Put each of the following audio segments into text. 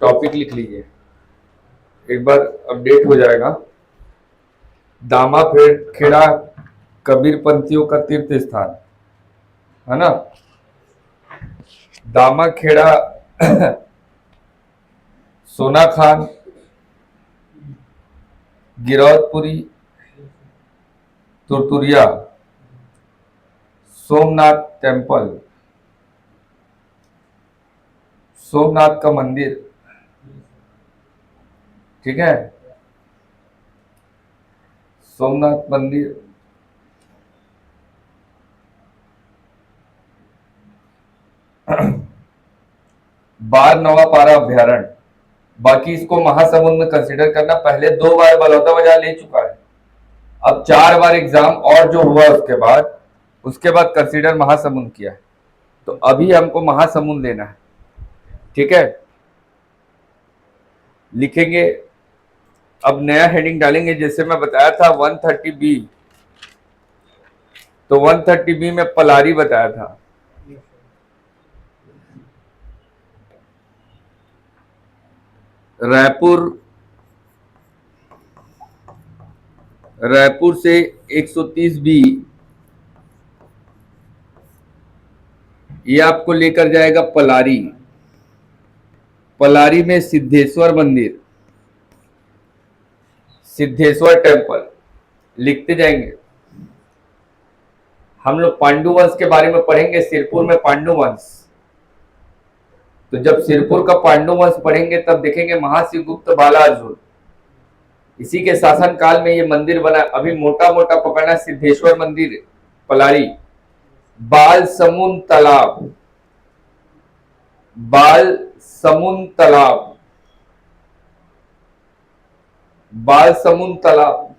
Topic लिख लीजिए, एक बार अपडेट हो जाएगा। दामा खेड़ा कबीरपंथियों का तीर्थ स्थान है ना। दामा खेड़ा सोना खान, गिरौदपुरी, तुरतुरिया, सोमनाथ टेम्पल, सोमनाथ का मंदिर, ठीक है, सोमनाथ मंदिर, बार नवापारा अभ्यारण्य। बाकी इसको महासमुंद में कंसिडर करना, पहले 2 बार बलौदाबाजार ले चुका है, अब 4 बार एग्जाम और जो हुआ उसके बाद कंसिडर महासमुंद किया है, तो अभी हमको महासमुंद लेना है, ठीक है। लिखेंगे, अब नया हेडिंग डालेंगे, जैसे मैं बताया था 130B, तो 130B में पलारी बताया था, रायपुर से 130B ये आपको लेकर जाएगा पलारी। पलारी में सिद्धेश्वर मंदिर, सिद्धेश्वर टेम्पल लिखते जाएंगे। हम लोग पांडु वंश के बारे में पढ़ेंगे, सिरपुर में पांडु वंश, तो जब सिरपुर का पांडु वंश पढ़ेंगे तब देखेंगे महाशिवगुप्त बालार्जुन, इसी के शासन काल में ये मंदिर बना। अभी मोटा मोटा पकड़ना, सिद्धेश्वर मंदिर पलारी, बाल समुंद तालाब, बाल समुंद तालाब, बाल समुंद तालाब,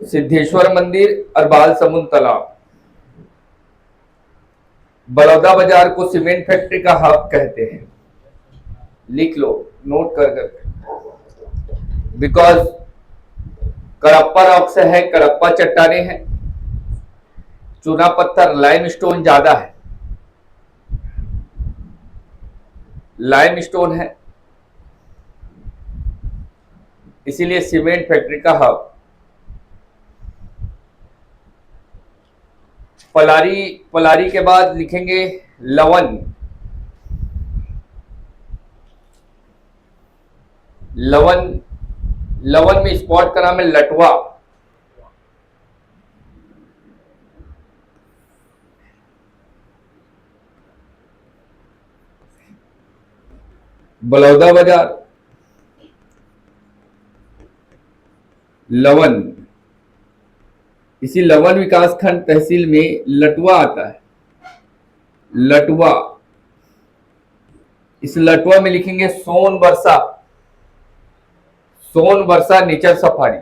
सिद्धेश्वर मंदिर और बाल समुंद तालाब। बलौदा बाजार को सीमेंट फैक्ट्री का हब कहते हैं, लिख लो नोट कर करके, बिकॉज कडप्पा रॉक से है, कडप्पा चट्टाने हैं, चूना पत्थर लाइम स्टोन ज्यादा है, लाइम स्टोन है, इसीलिए सीमेंट फैक्ट्री का हब। पलारी, पलारी के बाद लिखेंगे लवन, लवन, लवन में स्पॉट का नाम है लटवा, बलौदा बाजार, लवन, इसी लवन विकास खंड तहसील में लटवा आता है, लटवा। इस लटवा में लिखेंगे Sonbarsa, Sonbarsa nature safari,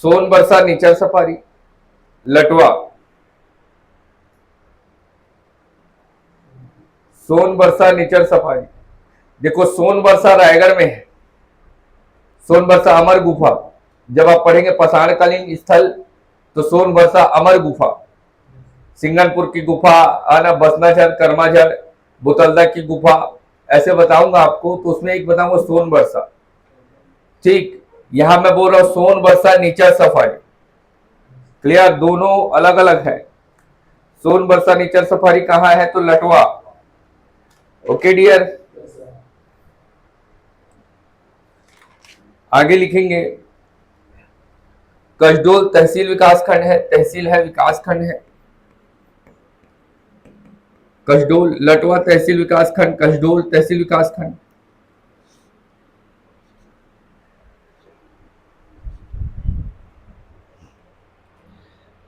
Sonbarsa nature safari, Latwa, Sonbarsa nature safari. देखो सोनबरसा रायगढ़ में है, सोनबरसा अमर गुफा, जब आप पढ़ेंगे पाषाणकालीन स्थल तो सोनबरसा अमर गुफा, सिंगनपुर की गुफा आना, बसनाझर, कर्माझर, बुतलदा की गुफा, ऐसे बताऊंगा आपको, तो उसमें एक बताऊंगा सोनबरसा, ठीक। यहां मैं बोल रहा हूं सोनबरसा नेचर सफारी, क्लियर, दोनों अलग अलग है। सोनबरसा नेचर सफारी कहां है, तो लटवा, ओके डियर। आगे लिखेंगे कसडोल तहसील विकास खंड है, तहसील है विकास खंड है, कसडोल, लटवा तहसील विकास खंड, कसडोल तहसील विकास खंड,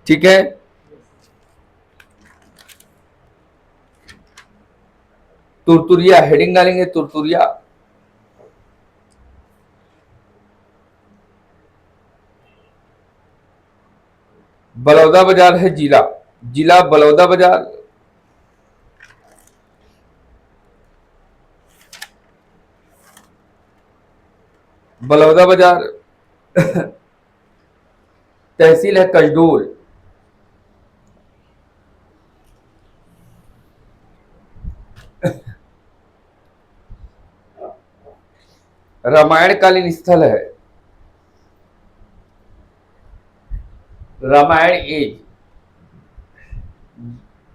ठीक है। तुरतुरिया हेडिंग डालेंगे, तुरतुरिया, बलौदा बाजार है जिला, जिला बलौदा बाजार, बलौदा बाजार तहसील है कसडोल, रामायण कालीन स्थल है, Ramayana age,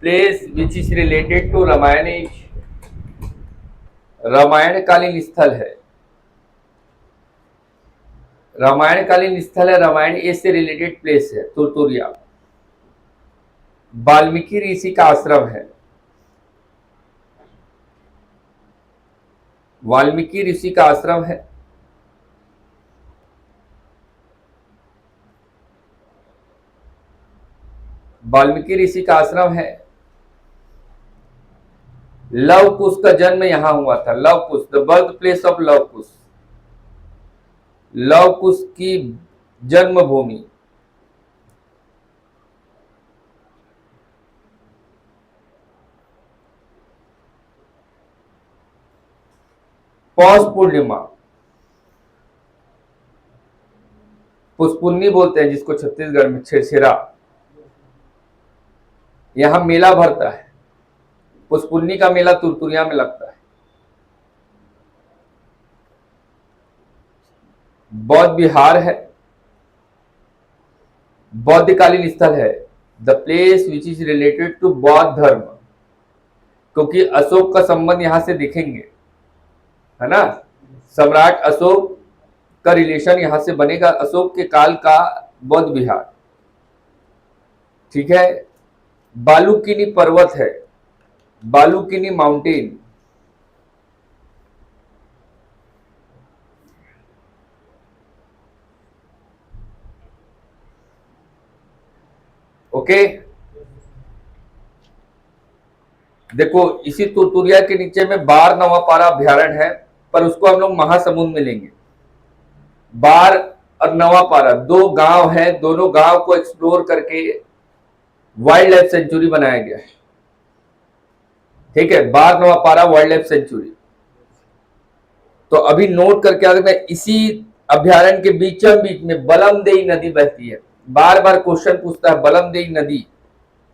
place which is related to Ramayana age, Ramayana कालीन स्थल है, रामायण कालीन स्थल है, रामायण एज से रिलेटेड प्लेस है तुरतुरिया। वाल्मीकि ऋषि का आश्रम है, वाल्मीकि ऋषि का आश्रम है, वाल्मीकि ऋषि का आश्रम है। लव कुश का जन्म यहां हुआ था, Lav Kush, the birth place of Lav Kush, Lav Kush की जन्मभूमि। पौष पूर्णिमा, पुष्पुन्नी बोलते हैं जिसको छत्तीसगढ़ में, छेरछेरा, यहां मेला भरता है, पुष्पुन्नी का मेला तुरतुरिया में लगता है। बौद्ध विहार है, बौद्धकालीन स्थल है, the place which is related to बौद्ध धर्म, क्योंकि अशोक का संबंध यहां से दिखेंगे, है ना, सम्राट अशोक का रिलेशन यहां से बनेगा, अशोक के काल का बौद्ध विहार। ठीक है। बालूकिनी पर्वत है, बालूकिनी माउंटेन, ओके। देखो इसी तुरतुरिया के नीचे में बार नवापारा अभ्यारण्य है, पर उसको हम लोग महासमुंद में लेंगे। बार और नवापारा दो गांव हैं, दोनों गांव को एक्सप्लोर करके वाइल्ड लाइफ सेंचुरी बनाया गया है। ठीक है, बार नवापारा वाइल्ड लाइफ सेंचुरी। तो अभी नोट करके आगे, मैं इसी अभ्यारण्य के बीचों बीच में बलमदेई नदी बहती है। बार बार क्वेश्चन पूछता है बलमदेई नदी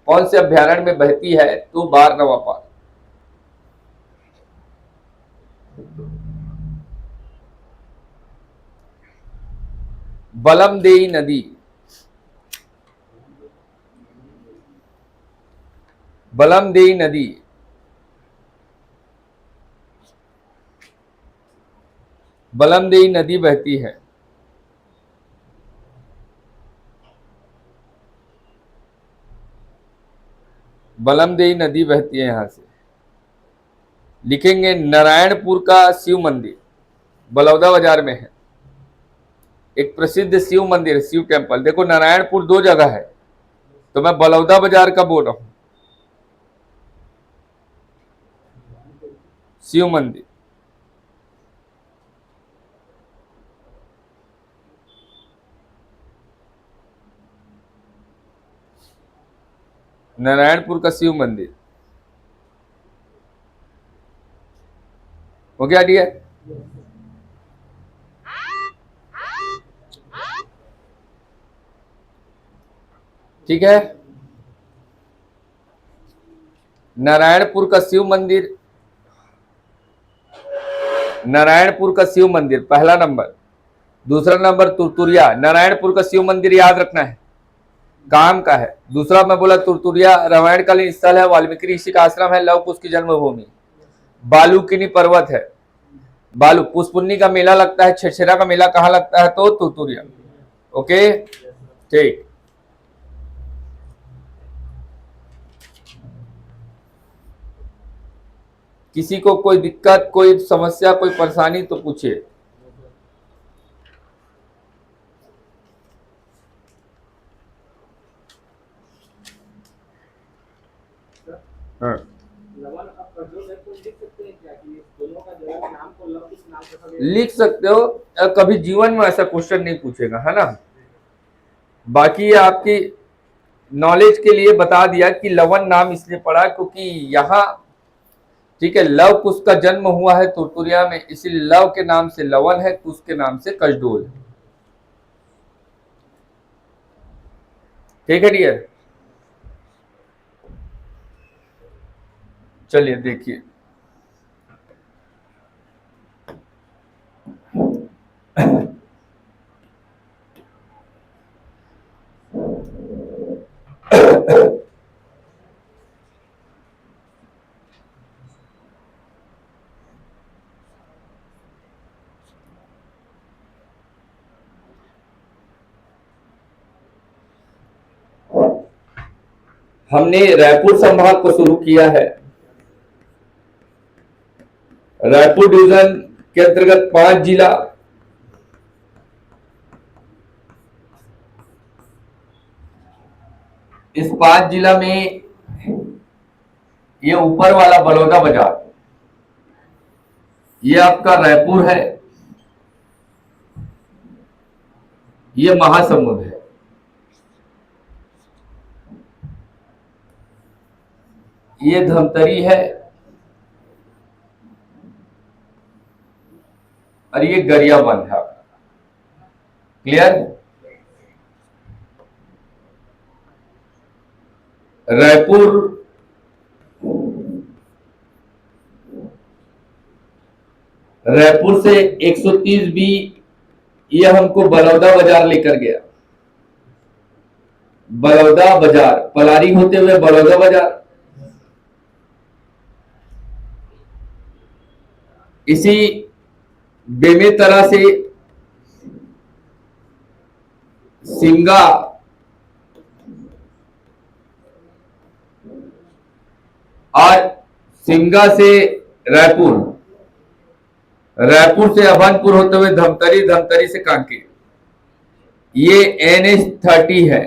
कौन से अभ्यारण्य में बहती है, तो बार नवापारा। बलमदेई नदी, बलमदेई नदी, बलमदेई नदी बहती है। बलमदेई नदी बहती है यहां से। लिखेंगे नारायणपुर का शिव मंदिर, बलौदा बाजार में है, एक प्रसिद्ध शिव मंदिर, शिव टेम्पल। देखो नारायणपुर दो जगह है, तो मैं बलौदा बाजार का बोल रहा हूं, शिव मंदिर। नारायणपुर का शिव मंदिर हो गया डियर। ठीक है, नारायणपुर का शिव मंदिर, नारायणपुर का शिव मंदिर पहला नंबर। दूसरा नंबर तुरतुरिया, नारायणपुर का शिव मंदिर याद रखना है, काम का है। दूसरा मैं बोला तुरतुरिया रामायण कालीन स्थल है, वाल्मीकि ऋषि का आश्रम है, लव कुश की जन्मभूमि। बालूकिनी पर्वत है, बालू, पुष्पुन्नी का मेला लगता है, छेरछेरा का मेला कहाँ लगता है, तो तुरतुरिया। ओके ठीक। किसी को कोई दिक्कत, कोई समस्या, कोई परेशानी तो पूछिए। हाँ। लिख सकते हो, कभी जीवन में ऐसा क्वेश्चन नहीं पूछेगा, है ना। बाकी ये आपकी नॉलेज के लिए बता दिया कि लवन नाम इसलिए पड़ा क्योंकि यहाँ, ठीक है, लव कुश का जन्म हुआ है तुरतुरिया में, इसीलिए लव के नाम से लवन है, कुश के नाम से कसडोल है। ठीक है डियर, चलिए देखिए हमने रायपुर संभाग को शुरू किया है। रायपुर डिवीजन के अंतर्गत 5 जिला, इस 5 जिला में ये ऊपर वाला बलौदा बाजार, ये आपका रायपुर है, ये महासमुंद है। ये धमतरी है और ये गरियाबंद है। क्लियर? रायपुर रायपुर से 130 बी ये हमको बलौदा बाजार लेकर गया। बलौदा बाजार, पलारी होते हुए बलौदा बाजार। इसी बेमेतरा से सिंगा और सिंगा से रायपुर, रायपुर से अभनपुर होते हुए धमतरी, धमतरी से कांकेर। ये NH30 है,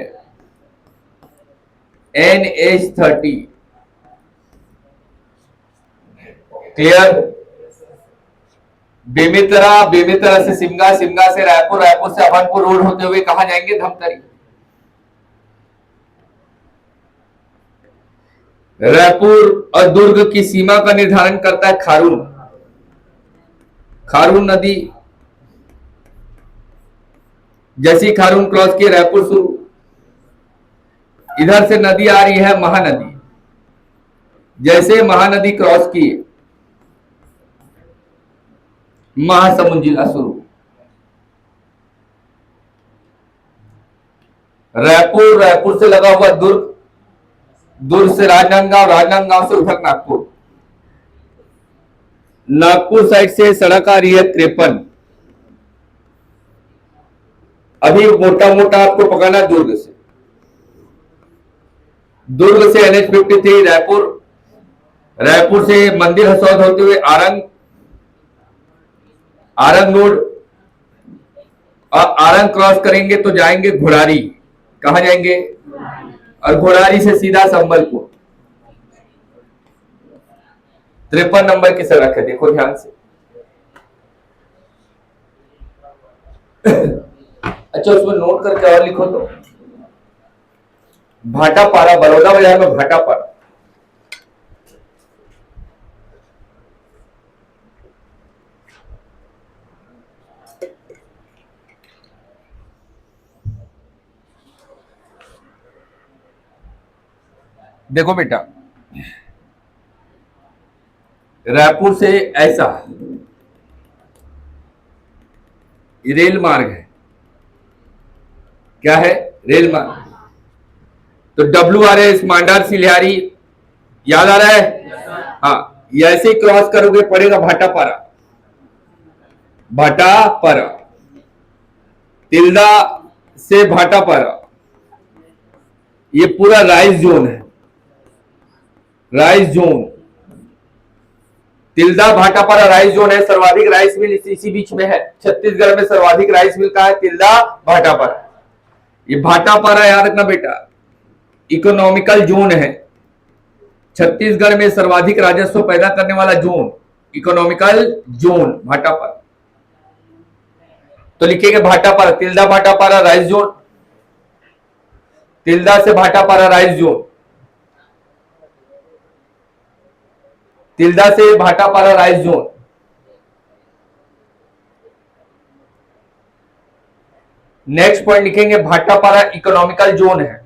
NH30। क्लियर? बेमेतरा, बेमेतरा से सिमगा, सिमगा से रायपुर, रायपुर से अभनपुर रोड होते हुए कहां जाएंगे? धमतरी। रायपुर और दुर्ग की सीमा का निर्धारण करता है खारून, खारून नदी। जैसी खारून क्रॉस किए रायपुर शुरू, इधर से नदी आ रही है महानदी। जैसे महानदी क्रॉस किए महासमुंद जिला शुरू। रायपुर, रायपुर से लगा हुआ दुर्ग, दुर्ग से राजनांदगांव, राजनांदगांव से उधर नागपुर। नागपुर साइड से सड़क आ रही है 53। अभी मोटा मोटा आपको पकड़ना दुर्ग से, दुर्ग से NH53 रायपुर, रायपुर से मंदिर हसौद होते हुए आरंग, आरंग रोड, और आरंग क्रॉस करेंगे तो जाएंगे घोड़ारी। कहां जाएंगे? और घोड़ारी से सीधा संबलपुर। 53 नंबर की सड़क है, देखो ध्यान से। अच्छा, उसमें नोट करके और लिखो तो, भाटापारा, बलौदा बाजार में भाटापारा। देखो बेटा, रायपुर से ऐसा रेल मार्ग है। क्या है? रेल मार्ग। तो WRS मांडार सिलियारी, याद आ रहा है? हाँ, ऐसे ही क्रॉस करोगे पड़ेगा भाटापारा, भाटापारा, तिल्दा से भाटापारा। ये पूरा राइस जोन है, rice zone. Tilda Bhatapara rice zone है। सर्वाधिक राइस मिल इसी बीच में है। छत्तीसगढ़ में सर्वाधिक राइस मिल का है तिल्दा, भाटापारा। ये भाटापारा याद रखना बेटा, इकोनॉमिकल जोन है। छत्तीसगढ़ में सर्वाधिक राजस्व पैदा करने वाला जोन, इकोनॉमिकल जोन भाटापारा। तो लिखेंगे भाटापारा, तिल्दा भाटापारा राइस जोन, तिल्दा से भाटापारा राइस जोन, तिल्दा से Bhatapara rice zone. Next point लिखेंगे भाटापारा इकोनॉमिकल जोन है।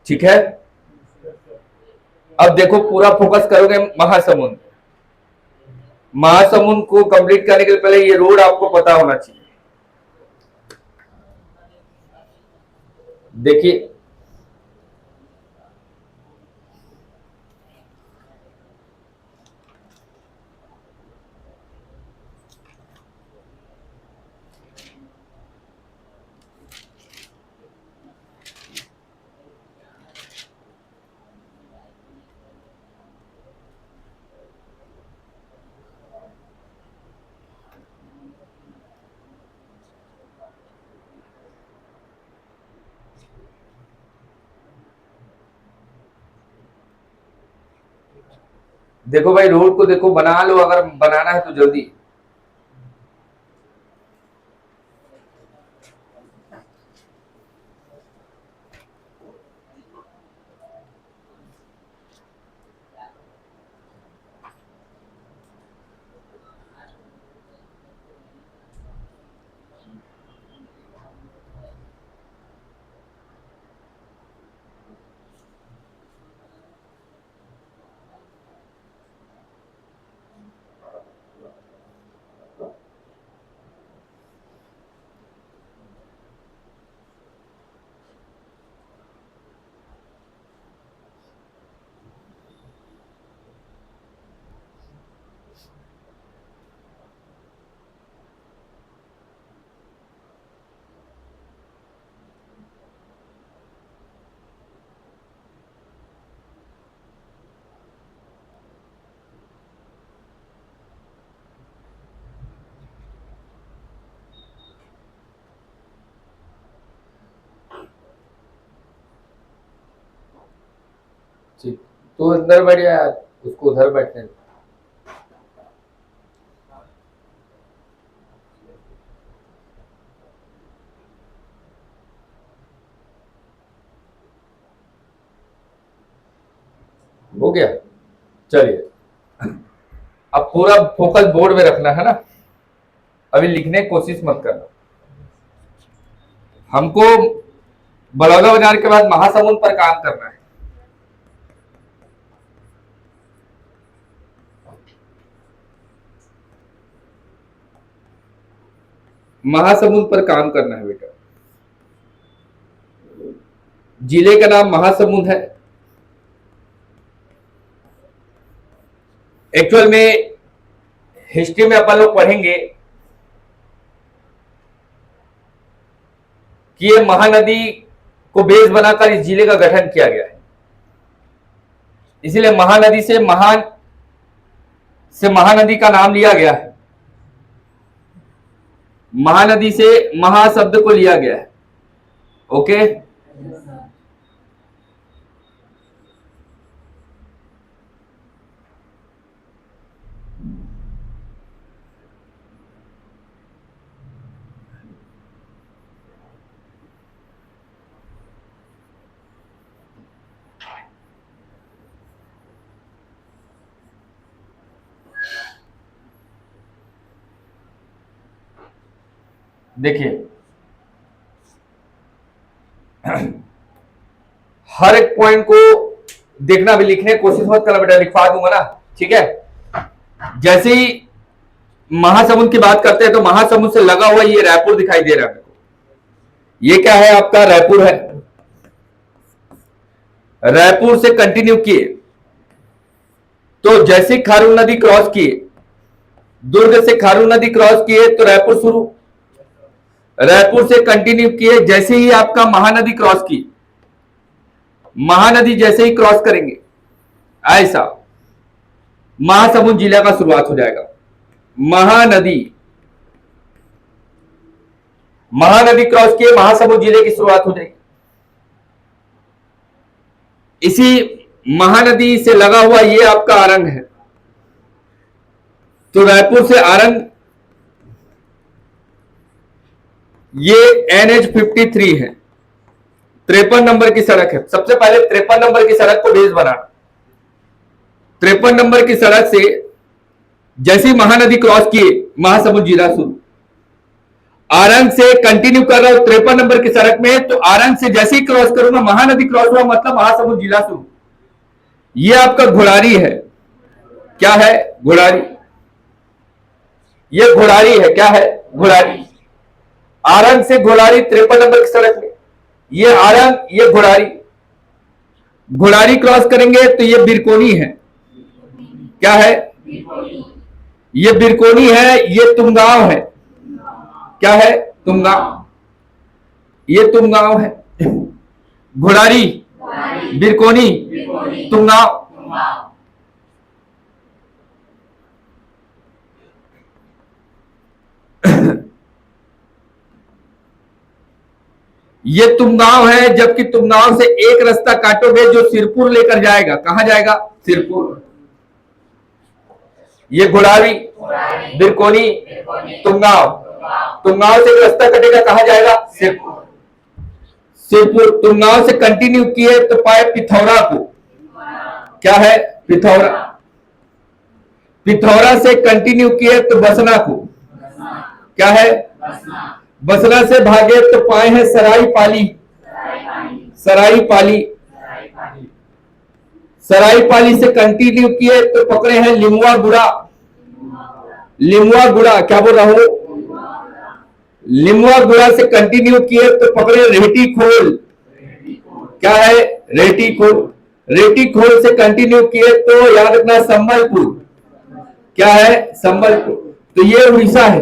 ठीक है? अब देखो, पूरा फोकस करोगे महासमुंद। महासमुंद को कंप्लीट करने के पहले ये रोड आपको पता होना चाहिए। देखिए, देखो भाई रोड को देखो, बना लो, अगर बनाना है तो जल्दी। ठीक, तो अंदर बैठ जा यार, उसको उधर बैठने दे। हो गया, चलिए। अब पूरा फोकस बोर्ड में रखना है ना, अभी लिखने की कोशिश मत करना। हमको बड़ौदा बाजार के बाद महासमुंद पर काम करना है। महासमुंद पर काम करना है बेटा। जिले का नाम महासमुंद है। एक्चुअल में हिस्ट्री में अपन लोग पढ़ेंगे कि ये महानदी को बेस बनाकर इस जिले का गठन किया गया है। इसीलिए महानदी से महानदी का नाम लिया गया है। महानदी से महा शब्द को लिया गया है। ओके, देखिए हर एक पॉइंट को देखना, भी लिखने की कोशिश मत करना बेटा, लिखवा दूंगा ना, ठीक है। जैसे ही महासमुंद की बात करते हैं तो महासमुंद से लगा हुआ ये रायपुर दिखाई दे रहा है मेरे को। ये क्या है आपका? रायपुर है। रायपुर से कंटिन्यू किए तो जैसे खारून नदी क्रॉस किए, दुर्ग से खारून नदी क्रॉस किए तो रायपुर शुरू। रायपुर से कंटिन्यू किए, जैसे ही आपका महानदी क्रॉस की, महानदी जैसे ही क्रॉस करेंगे ऐसा महासमुंद जिला का शुरुआत हो जाएगा। महानदी क्रॉस किए, महासमुंद जिले की शुरुआत हो जाएगी। इसी महानदी से लगा हुआ ये आपका आरंग है। तो रायपुर से आरंग, ये NH53 है, 53 नंबर की सड़क है। सबसे पहले 53 नंबर की सड़क को बेस बनाना। 53 नंबर की सड़क से जैसी महानदी क्रॉस किए, महासमुंद जिला शुरू। आरंग से कंटिन्यू कर रहा हूं 53 नंबर की सड़क में, तो आरंग से जैसे ही क्रॉस करूंगा, महानदी क्रॉस हुआ मतलब महासमुंद जिला शुरू। ये आपका घोड़ारी है। क्या है? घोड़ारी। ये घोड़ारी है। क्या है? घोड़ारी। आरंग से घोड़ारी 53 नंबर की सड़क में, ये आरंग, ये घोड़ारी। घोड़ारी क्रॉस करेंगे तो ये बिरकोनी है। क्या है? ये बिरकोनी है। ये तुमगांव है। क्या है? तुमगांव। ये तुमगांव है। घोड़ारी, बिरकोनी, तुमगांव। ये तुमगांव है, जबकि तुमगांव से एक रास्ता काटोगे जो सिरपुर लेकर जाएगा। कहां जाएगा? सिरपुर। ये घुड़ारी, बिरकोनी, तुंगांव। तुंगांव से रास्ता कटेगा, कहा जाएगा सिरपुर। सिरपुर। तुंगांव से कंटिन्यू किए तो पाए पिथौरा को, क्या है पिथौरा। पिथौरा से कंटिन्यू किए तो बसना को, क्या है बसना से भागे तो पाए हैं सरायपाली। सरायपाली। सरायपाली से कंटिन्यू किए तो पकड़े हैं लिमुआ गुड़ा। लिमुआ गुड़ा, क्या बोल रहा हूं, लिमुआ गुड़ा से कंटिन्यू किए तो पकड़े रेहटी खोल, क्या है रेहटी खोल। रेहटी खोल से कंटिन्यू किए तो याद रखना संबलपुर, क्या है संबलपुर। तो ये उड़ीसा है,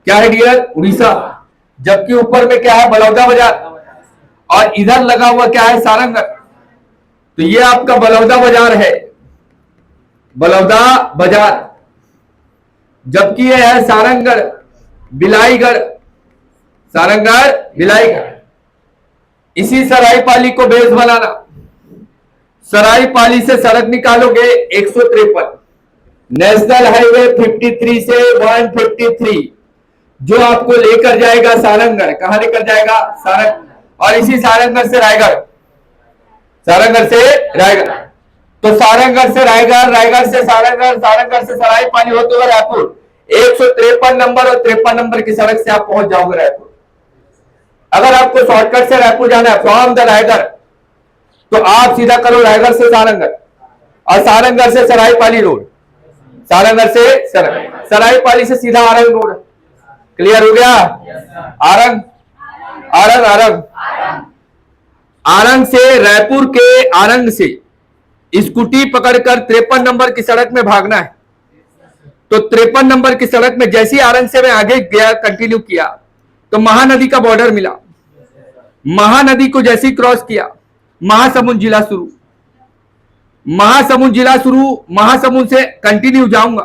क्या है डियर उड़ीसा। जबकि ऊपर में क्या है बलौदा बाजार, और इधर लगा हुआ क्या है सारंगगढ़। तो ये आपका बलौदा बाजार है, बलौदा बाजार। जबकि ये है सारंगगढ़ बिलाईगढ़, सारंगगढ़ बिलाईगढ़। इसी सरायपाली को बेस बनाना। सरायपाली से सड़क निकालोगे 153, नेशनल हाईवे 53 से 153, जो आपको लेकर जाएगा सारंगगढ़। कहां लेकर जाएगा सारंग, और इसी सारंगगढ़ से रायगढ़, सारंगगढ़ से रायगढ़। तो सारंगगढ़ से रायगढ़, रायगढ़ से सारंगगढ़, सारंगगढ़ से सरायपाली होते हुए रायपुर। 153 नंबर और 53 नंबर की सड़क से आप पहुंच जाओगे रायपुर। अगर आपको शॉर्टकट से रायपुर जाना है फ्रॉम द रायगढ़, तो आप सीधा करो रायगढ़ से सारंगगढ़, और सारंगगढ़ से सरायपाली रोड, सारंगगढ़ से सरायपाली से सीधा आरंग रोड। क्लियर हो गया। आरंग, आरंग, आरंग, आरंग से रायपुर के आरंग से स्कूटी पकड़कर 53 नंबर की सड़क में भागना है। तो 53 नंबर की सड़क में जैसी आरंग से मैं आगे गया, कंटिन्यू किया, तो महानदी का बॉर्डर मिला। महानदी को जैसी क्रॉस किया, महासमुंद जिला शुरू, महासमुंद जिला शुरू। महासमुंद से कंटिन्यू जाऊंगा,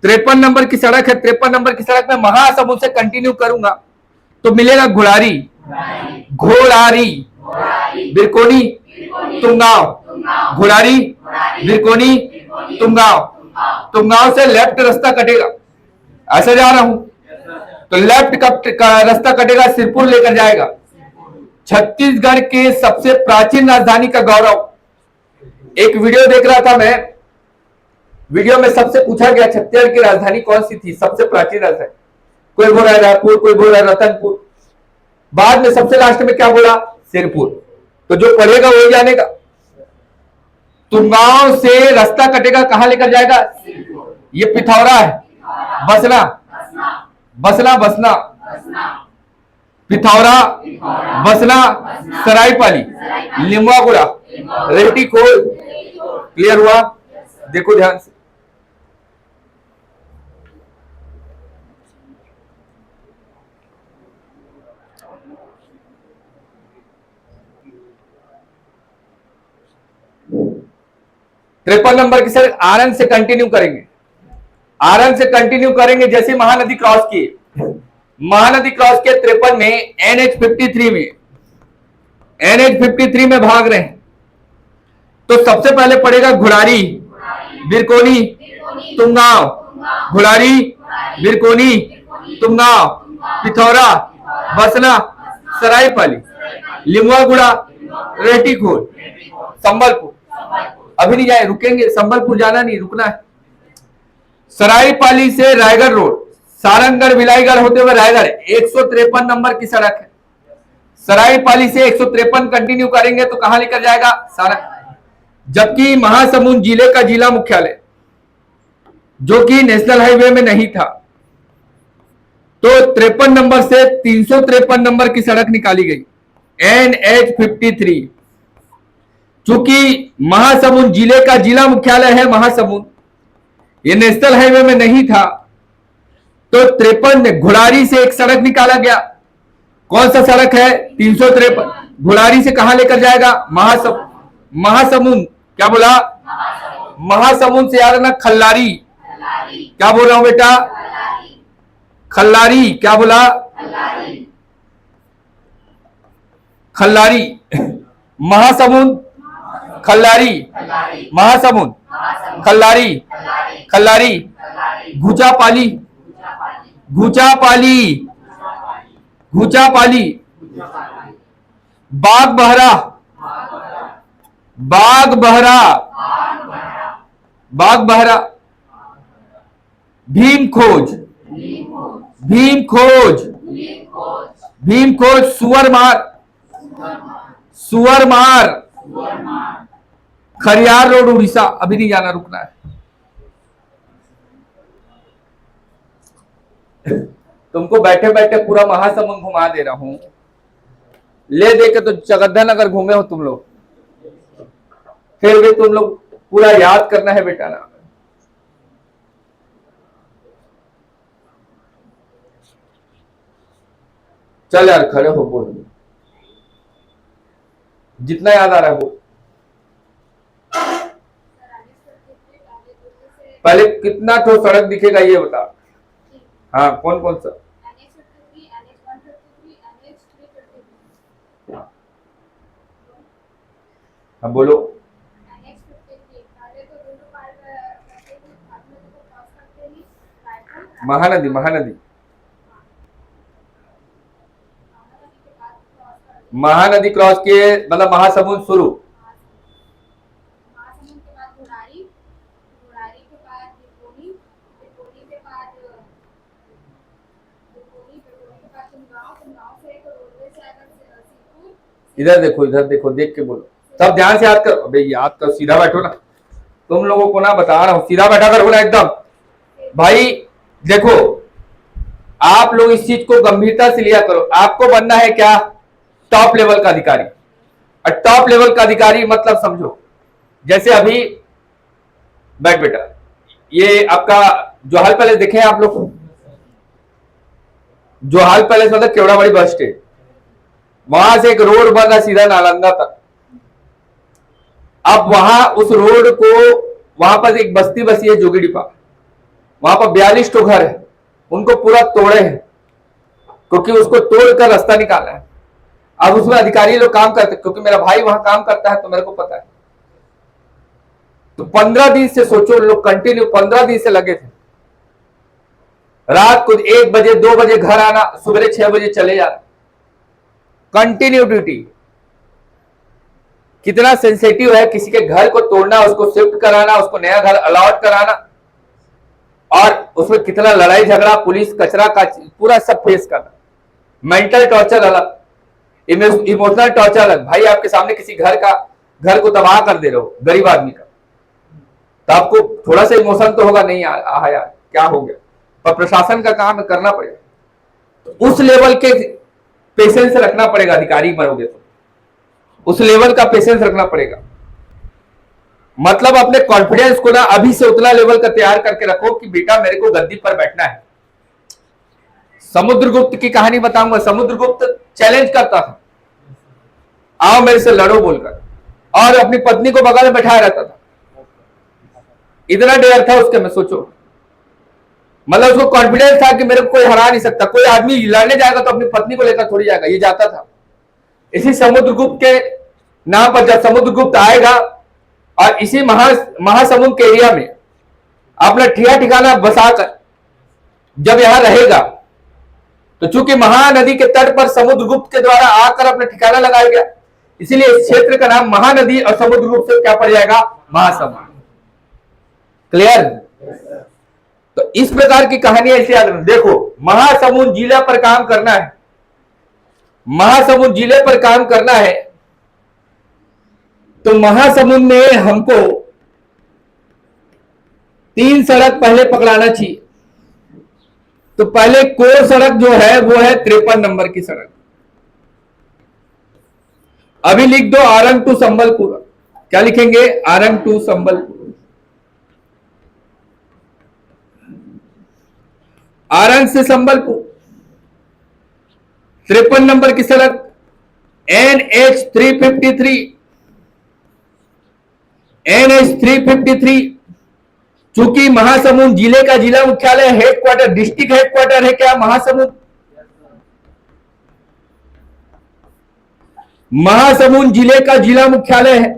53 नंबर की सड़क है, 53 नंबर की सड़क में महासमुंद से कंटिन्यू करूंगा तो मिलेगा घुड़ारी, घोड़ारी, बिरकोनी, तुंगांव। घुड़ारी, बिरकोनी, तुंगांव। तुंगांव से लेफ्ट रास्ता कटेगा, ऐसे जा रहा हूं तो लेफ्ट का रास्ता कटेगा, सिरपुर लेकर जाएगा। छत्तीसगढ़ के सबसे प्राचीन राजधानी का गौरव। एक वीडियो देख रहा था मैं, वीडियो में सबसे पूछा गया छत्तीसगढ़ की राजधानी कौन सी थी, सबसे प्राचीन राजधानी। कोई बोल रहा है रायपुर, कोई बोल रहा है रतनपुर, बाद में सबसे लास्ट में क्या बोला सिरपुर। तो जो पढ़ेगा वही जानेगा। तुंगांव से रास्ता कटेगा, कहां लेकर जाएगा, ये पिथौरा है, बसना, बसना, बसना, पिथौरा, बसना, सरायपाली, लिमुआगुड़ा, रेहटी खोल। क्लियर हुआ। देखो ध्यान से, तिरपन नंबर की सड़क आरंग से कंटिन्यू करेंगे, आरंग से कंटिन्यू करेंगे। जैसे महानदी क्रॉस किए, महानदी क्रॉस किए 53 में, NH 53 में, NH 53 में भाग रहे हैं तो सबसे पहले पड़ेगा घुड़ारी, बिरकोनी, तुंगांव। घुड़ारी, बिरकोनी, तुंगांव, पिथौरा, बसना, सरायपाली, लिमुआगुड़ा, रेहटी खोल, संबलपुर। अभी नहीं जाए, रुकेंगे, संबलपुर जाना नहीं, रुकना है। सरायपाली से रायगढ़ रोड, सारंगगढ़ बिलाईगढ़ होते हुए रायगढ़ 153 नंबर की सड़क है। सरायपाली से 153 कंटिन्यू करेंगे तो कहां लेकर जाएगा सारंग। जबकि महासमुंद जिले का जिला मुख्यालय जो कि नेशनल हाईवे में नहीं था, तो 53 नंबर से 353 नंबर की सड़क निकाली गई, NH 53। चूंकि महासमुंद जिले का जिला मुख्यालय है महासमुंद, ये नेशनल हाईवे में नहीं था, तो 53 घुड़ारी से एक सड़क निकाला गया। कौन सा सड़क है 353। घुड़ारी से कहां लेकर जाएगा महासमुंद। क्या बोला, महासमुंद से यार ना खल्लारी। क्या बोल रहा हूं बेटा, खल्लारी। क्या बोला, खल्लारी। महासमुंद, खल्लारी, महासमुंद, खल्लारी, खल्लारी, घुचापाली, घुचापाली, घुचापाली, बाग बहरा, बाग बहरा, बाग बहरा, भीम खोज, भीम खोज, भीम खोज, सुअर मार, सुअर मार, खरियार रोड उड़ीसा। अभी नहीं जाना, रुकना है। तुमको बैठे बैठे पूरा महासमुंद घुमा दे रहा हूं, ले दे के तो जगद्दल नगर घूमे हो तुम लोग, फिर भी तुम लोग पूरा याद करना है बेटा ना। चल यार खड़े हो, बोल, जितना याद आ रहा है बोल। पहले कितना तो सड़क दिखेगा ये बता। हाँ, कौन कौन सा? हाँ बोलो। महानदी, महानदी, महानदी क्रॉस किए मतलब महासमुंद शुरू। इधर देखो, इधर देखो, देख के बोलो, सब ध्यान से याद करो। अबे याद कर, सीधा बैठो ना, तुम लोगों को ना बता रहा हूं, सीधा बैठा करो ना एकदम। भाई देखो, आप लोग इस चीज को गंभीरता से लिया करो। आपको बनना है क्या? टॉप लेवल का अधिकारी। और टॉप लेवल का अधिकारी मतलब समझो, जैसे अभी बैठ बेटा, ये आपका जोहाल पैलेस देखे हैं आप लोग? जोहाल पैलेस मतलब केवड़ाबाड़ी बस स्टैंड, वहां से एक रोड बन रहा सीधा नालंदा तक। अब वहां उस रोड को, वहां पर एक बस्ती बसी है जोगीडिपा, वहां पर 42 तो घर है, उनको पूरा तोड़े हैं क्योंकि उसको तोड़कर रास्ता निकाला है। अब उसमें अधिकारी लोग काम करते, क्योंकि मेरा भाई वहां काम करता है तो मेरे को पता है। तो 15 दिन से सोचो, लोग कंटिन्यू 15 दिन से लगे थे। रात को 1 बजे 2 बजे घर आना, सुबह 6 बजे चले जाना, कंटिन्यू ड्यूटी। कितना सेंसिटिव है, किसी के घर को तोड़ना, उसको शिफ्ट कराना, उसको नया घर अलॉट कराना, और उसमें कितना लड़ाई झगड़ा, पुलिस कचरा का पूरा सब फेस करना। मेंटल टॉर्चर अलग, इमोशनल टॉर्चर अलग। भाई आपके सामने किसी घर को तबाह कर दे रहे हो, गरीब आदमी का, तो आपको थोड़ा सा इमोशन तो होगा, नहीं यार यार क्या हो गया, पर प्रशासन का काम करना पड़ेगा। तो उस लेवल के पेशेंस रखना पड़ेगा। अधिकारी बनोगे तो उस लेवल का पेशेंस रखना पड़ेगा। मतलब अपने कॉन्फिडेंस को ना अभी से उतना लेवल का तैयार करके रखो कि बेटा मेरे को गद्दी पर बैठना है। समुद्रगुप्त की कहानी बताऊंगा। समुद्रगुप्त चैलेंज करता था, आओ मेरे से लड़ो बोलकर, और अपनी पत्नी को बगल में बैठाया रहता था। इतना डेयर था उसके में, सोचो। मतलब उसको कॉन्फिडेंस था कि मेरे को कोई हरा नहीं सकता। कोई आदमी लड़ने जाएगा तो अपनी पत्नी को लेकर थोड़ी जाएगा, ये जाता था। इसी समुद्रगुप्त के नाम पर जब समुद्रगुप्त आएगा और इसी महासमुंद के एरिया में अपना ठिकाना बसाकर जब यहां रहेगा, तो चूंकि महानदी के तट पर समुद्रगुप्त के द्वारा आकर अपना ठिकाना लगाया गया, इसीलिए इस क्षेत्र का नाम महानदी और समुद्रगुप्त से क्या पड़ जाएगा? महासमुंद। क्लियर? तो इस प्रकार की कहानी ऐसे याद रखना। देखो, महासमुंद जिला पर काम करना है, महासमुंद जिले पर काम करना है, तो महासमुंद में हमको 3 सड़क पहले पकड़ाना चाहिए। तो पहले कोर सड़क जो है वो है 53 नंबर की सड़क। अभी लिख दो आरंग टू संबलपुर। क्या लिखेंगे? आरंग टू संबलपुर। आरंग से संबलपुर 53 नंबर की सड़क NH 353। NH 353 चूंकि महासमुंद जिले का जिला मुख्यालय, हेडक्वार्टर, डिस्ट्रिक्ट हेडक्वार्टर है क्या? महासमुंद। महासमुंद जिले का जिला मुख्यालय है,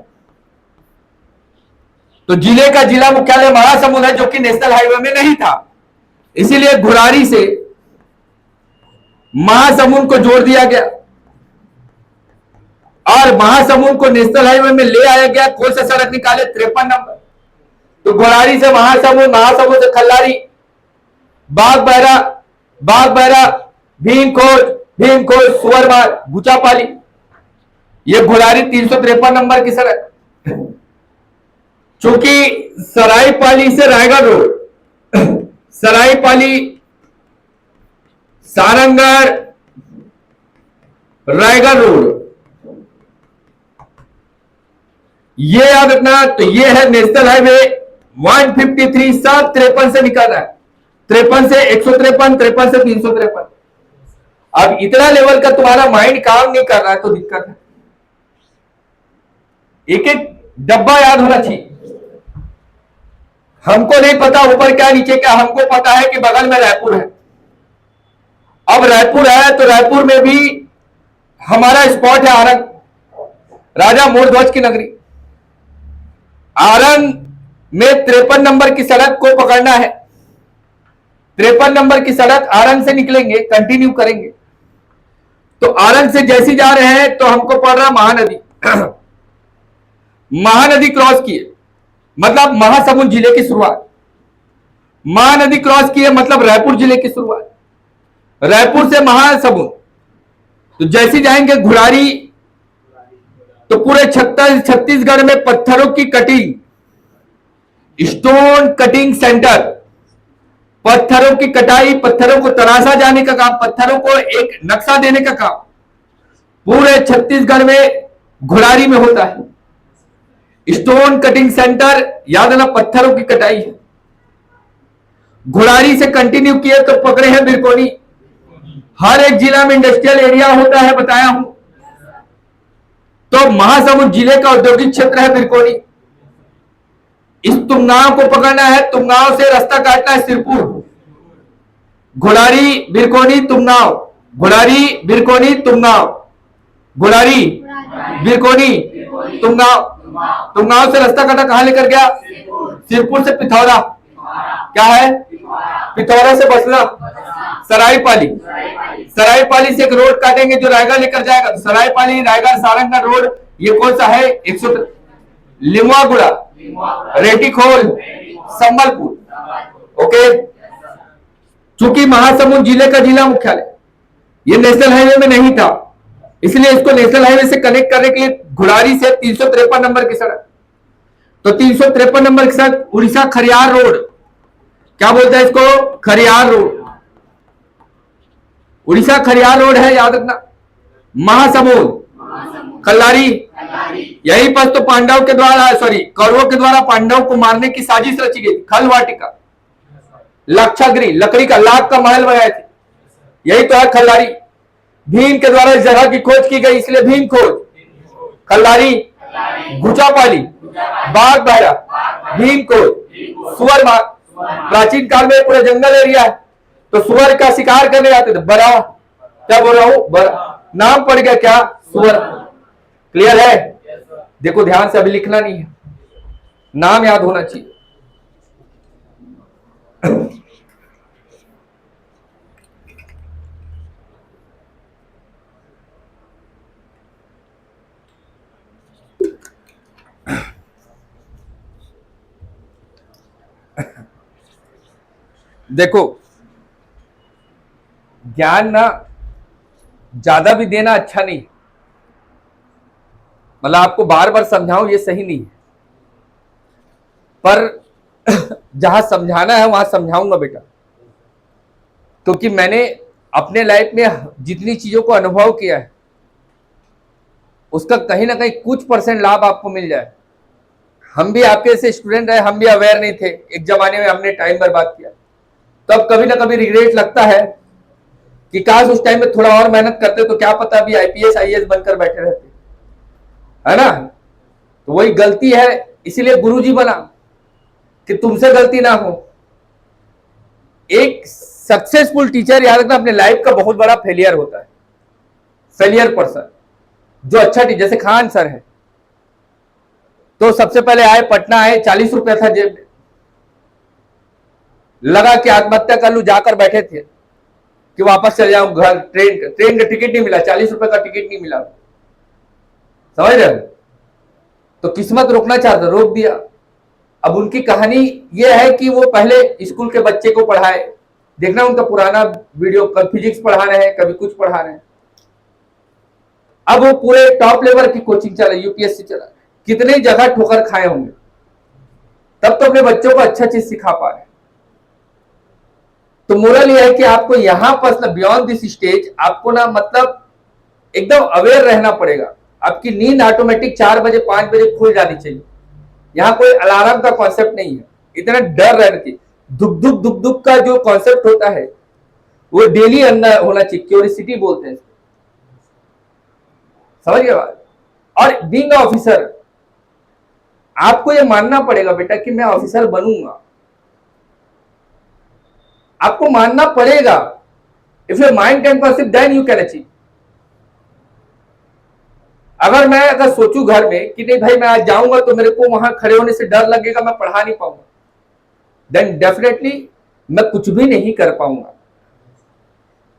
तो जिले का जिला मुख्यालय महासमुंद है, जो कि नेशनल हाईवे में नहीं था, इसीलिए घुरारी से महासमुंद को जोड़ दिया गया और महासमुंद को नेशनल हाईवे में ले आया गया। कौन सा सड़क निकाले? 53 नंबर। तो घुरारी से महासमुंद, महासमुंद से खल्लारी, बाग बहरा, भीमखोज, सुअरमार, गुचापाली, ये घुरारी 353 नंबर की सड़क। चूंकि सरायपाली से रायगढ़ रोड, सरायपाली, सारंगगढ़, रायगढ़ रोड, ये याद रखना। तो ये है नेशनल हाईवे 153, सब 53 से निकल रहा है, 53 से 153, 53 से 353। अब इतना लेवल का तुम्हारा माइंड काम नहीं कर रहा है तो दिक्कत है। एक एक डब्बा याद होना चाहिए। हमको नहीं पता ऊपर क्या नीचे क्या, हमको पता है कि बगल में रायपुर है। अब रायपुर है तो रायपुर में भी हमारा स्पॉट है आरंग, राजा मोरध्वज की नगरी। आरंग में 53 नंबर की सड़क को पकड़ना है। 53 नंबर की सड़क आरंग से निकलेंगे, कंटिन्यू करेंगे। तो आरंग से जैसे जा रहे हैं तो हमको पड़ रहा महानदी। महानदी क्रॉस किए मतलब महासमुंद जिले की शुरुआत, महानदी क्रॉस किए मतलब रायपुर जिले की शुरुआत, रायपुर से महासमुंद। तो जैसे जाएंगे घुरारी तो पूरे छत्तीसगढ़ में पत्थरों की कटिंग, स्टोन कटिंग सेंटर, पत्थरों की कटाई, पत्थरों को तराशा जाने का काम, पत्थरों को एक नक्शा देने का काम पूरे छत्तीसगढ़ में घुरारी में होता है। स्टोन कटिंग सेंटर याद रखना, पत्थरों की कटाई है। घुरारी से कंटिन्यू किए तो पकड़े हैं बिरकोनी। हर एक जिला में इंडस्ट्रियल एरिया होता है, बताया हूं। तो महासमुंद जिले का औद्योगिक क्षेत्र है बिरकोनी। इस तुमगांव को पकड़ना है, तुमगांव से रास्ता काटना है सिरपुर। घुरारी बिरकोनी तुमगांव, घुरारी बिरकोनी तुमगांव, घुरारी बिरकोनी तुमगांव। तुमगांव से रास्ता काटा कहां लेकर गया? सिरपुर से पिथौरा, क्या है? पिथौरा से बसला, सरायपाली, सरायपाली से एक रोड काटेंगे जो रायगढ़ लेकर जाएगा। तो सरायपाली, रायगढ़, सारंगगढ़ रोड, ये कौन सा है? 100 लिमुआगुड़ा, रेटीखोल, संबलपुर। ओके। चूंकि महासमुंद जिले का जिला मुख्यालय ये नेशनल हाईवे में नहीं था, इसलिए इसको नेशनल हाईवे से कनेक्ट करने के लिए घुरारी से 353 नंबर की सड़क। तो 353 नंबर की सड़क उड़ीसा खरियार रोड, क्या बोलते हैं इसको? खरियार रोड, उड़ीसा खरियार रोड है, याद रखना। महासमुंद, कल्लारी, यही पर तो पांडव के द्वारा, सॉरी, कौरवों के द्वारा पांडव को मारने की साजिश रची गई। खल वाटिका, लक्षागृह, लकड़ी का लाख का महल बनाए थे, यही तो है खल्लारी। भीम के द्वारा इस जगह की खोज की गई, इसलिए भीम खोज। खल्लारी, गुचापाली, बाग बहरा, भीम खोज, सुअरमार। प्राचीन काल में पूरा जंगल एरिया है, तो सुअर का शिकार करने आते थे। बरा, क्या बोल रहा हूं? नाम पड़ गया क्या? सुअर। क्लियर है? देखो ध्यान से, अभी लिखना नहीं है, नाम याद होना चाहिए। देखो, ज्ञान ना ज्यादा भी देना अच्छा नहीं, मतलब आपको बार बार समझाऊं ये सही नहीं है, पर जहां समझाना है वहां समझाऊंगा बेटा। क्योंकि मैंने अपने लाइफ में जितनी चीजों को अनुभव किया है उसका कहीं ना कहीं कुछ % लाभ आपको मिल जाए। हम भी आपके जैसे स्टूडेंट रहे, हम भी अवेयर नहीं थे, एक जमाने में हमने टाइम बर्बाद किया, तब कभी ना कभी रिग्रेट लगता है कि काश उस टाइम में थोड़ा और मेहनत करते तो क्या पता अभी IPS IAS बनकर बैठे रहते, है ना। तो वही गलती है, इसीलिए गुरुजी बना कि तुमसे गलती ना हो। एक सक्सेसफुल टीचर याद रखना अपने लाइफ का बहुत बड़ा फेलियर होता है, फेलियर पर्सन जो अच्छा टीचर, जैसे खान सर है, तो सबसे पहले आए, पटना आए, 40 रुपया था जेब में, लगा कि आत्महत्या कर लूं, जाकर बैठे थे कि वापस चले जाऊं घर, ट्रेन का टिकट नहीं मिला, 40 रुपए का टिकट नहीं मिला, समझ रहे हो? तो किस्मत रोकना चाहता, रोक दिया। अब उनकी कहानी ये है कि वो पहले स्कूल के बच्चे को पढ़ाए, देखना उनका पुराना वीडियो, कभी फिजिक्स पढ़ा रहे हैं, कभी कुछ पढ़ा रहे हैं। अब वो पूरे टॉप लेवल की कोचिंग चला, यूपीएससी चला, कितने जगह ठोकर खाए होंगे, तब तो अपने बच्चों को अच्छा चीज सिखा पा रहे हैं। तो मोरल यह है कि आपको यहां पर ना, बियॉन्ड दिस स्टेज, आपको ना मतलब एकदम अवेयर रहना पड़ेगा। आपकी नींद ऑटोमेटिक 4 बजे 5 बजे खुल जानी चाहिए। यहां कोई अलार्म का कॉन्सेप्ट नहीं है, इतना डर रहना चाहिए। दुख दुख दुख दुख का जो कॉन्सेप्ट होता है वो डेली अंदर होना चाहिए, क्यूरियोसिटी बोलते हैं, समझ गए बात? और बीइंग ऑफिसर, आपको ये मानना पड़ेगा बेटा कि मैं ऑफिसर बनूंगा, आपको मानना पड़ेगा। If your mind can perceive then you can achieve. अगर सोचूं घर में कि नहीं भाई मैं आज जाऊंगा तो मेरे को वहां खड़े होने से डर लगेगा, मैं पढ़ा नहीं पाऊंगा, देन डेफिनेटली मैं कुछ भी नहीं कर पाऊंगा।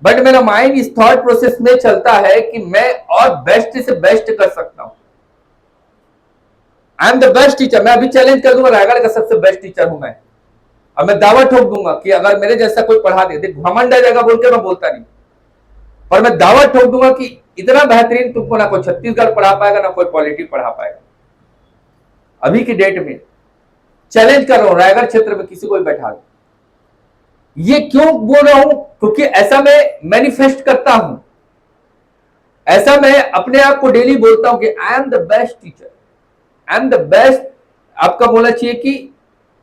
बट मेरा माइंड इस थॉट प्रोसेस में चलता है कि मैं और बेस्ट से बेस्ट कर सकता हूं। I am the best teacher, मैं अभी चैलेंज कर दूंगा, रायगढ़ का सबसे बेस्ट टीचर हूं मैं। और मैं दावा ठोक दूंगा कि अगर मेरे जैसा कोई पढ़ा दे, देख घमंड आ जाएगा बोल के मैं बोलता नहीं, और मैं दावा ठोक दूंगा कि इतना बेहतरीन तुमको ना कोई छत्तीसगढ़ पढ़ा पाएगा, ना कोई पॉलिटी पढ़ा पाएगा। अभी की डेट में चैलेंज कर रहा हूं, रायगढ़ क्षेत्र में किसी को भी बैठा दो। ये क्यों बोल रहा हूं? क्योंकि ऐसा मैं मैनिफेस्ट करता हूं, ऐसा मैं अपने आप को डेली बोलता हूं कि I am the best teacher, I am the best. आपका बोलना चाहिए कि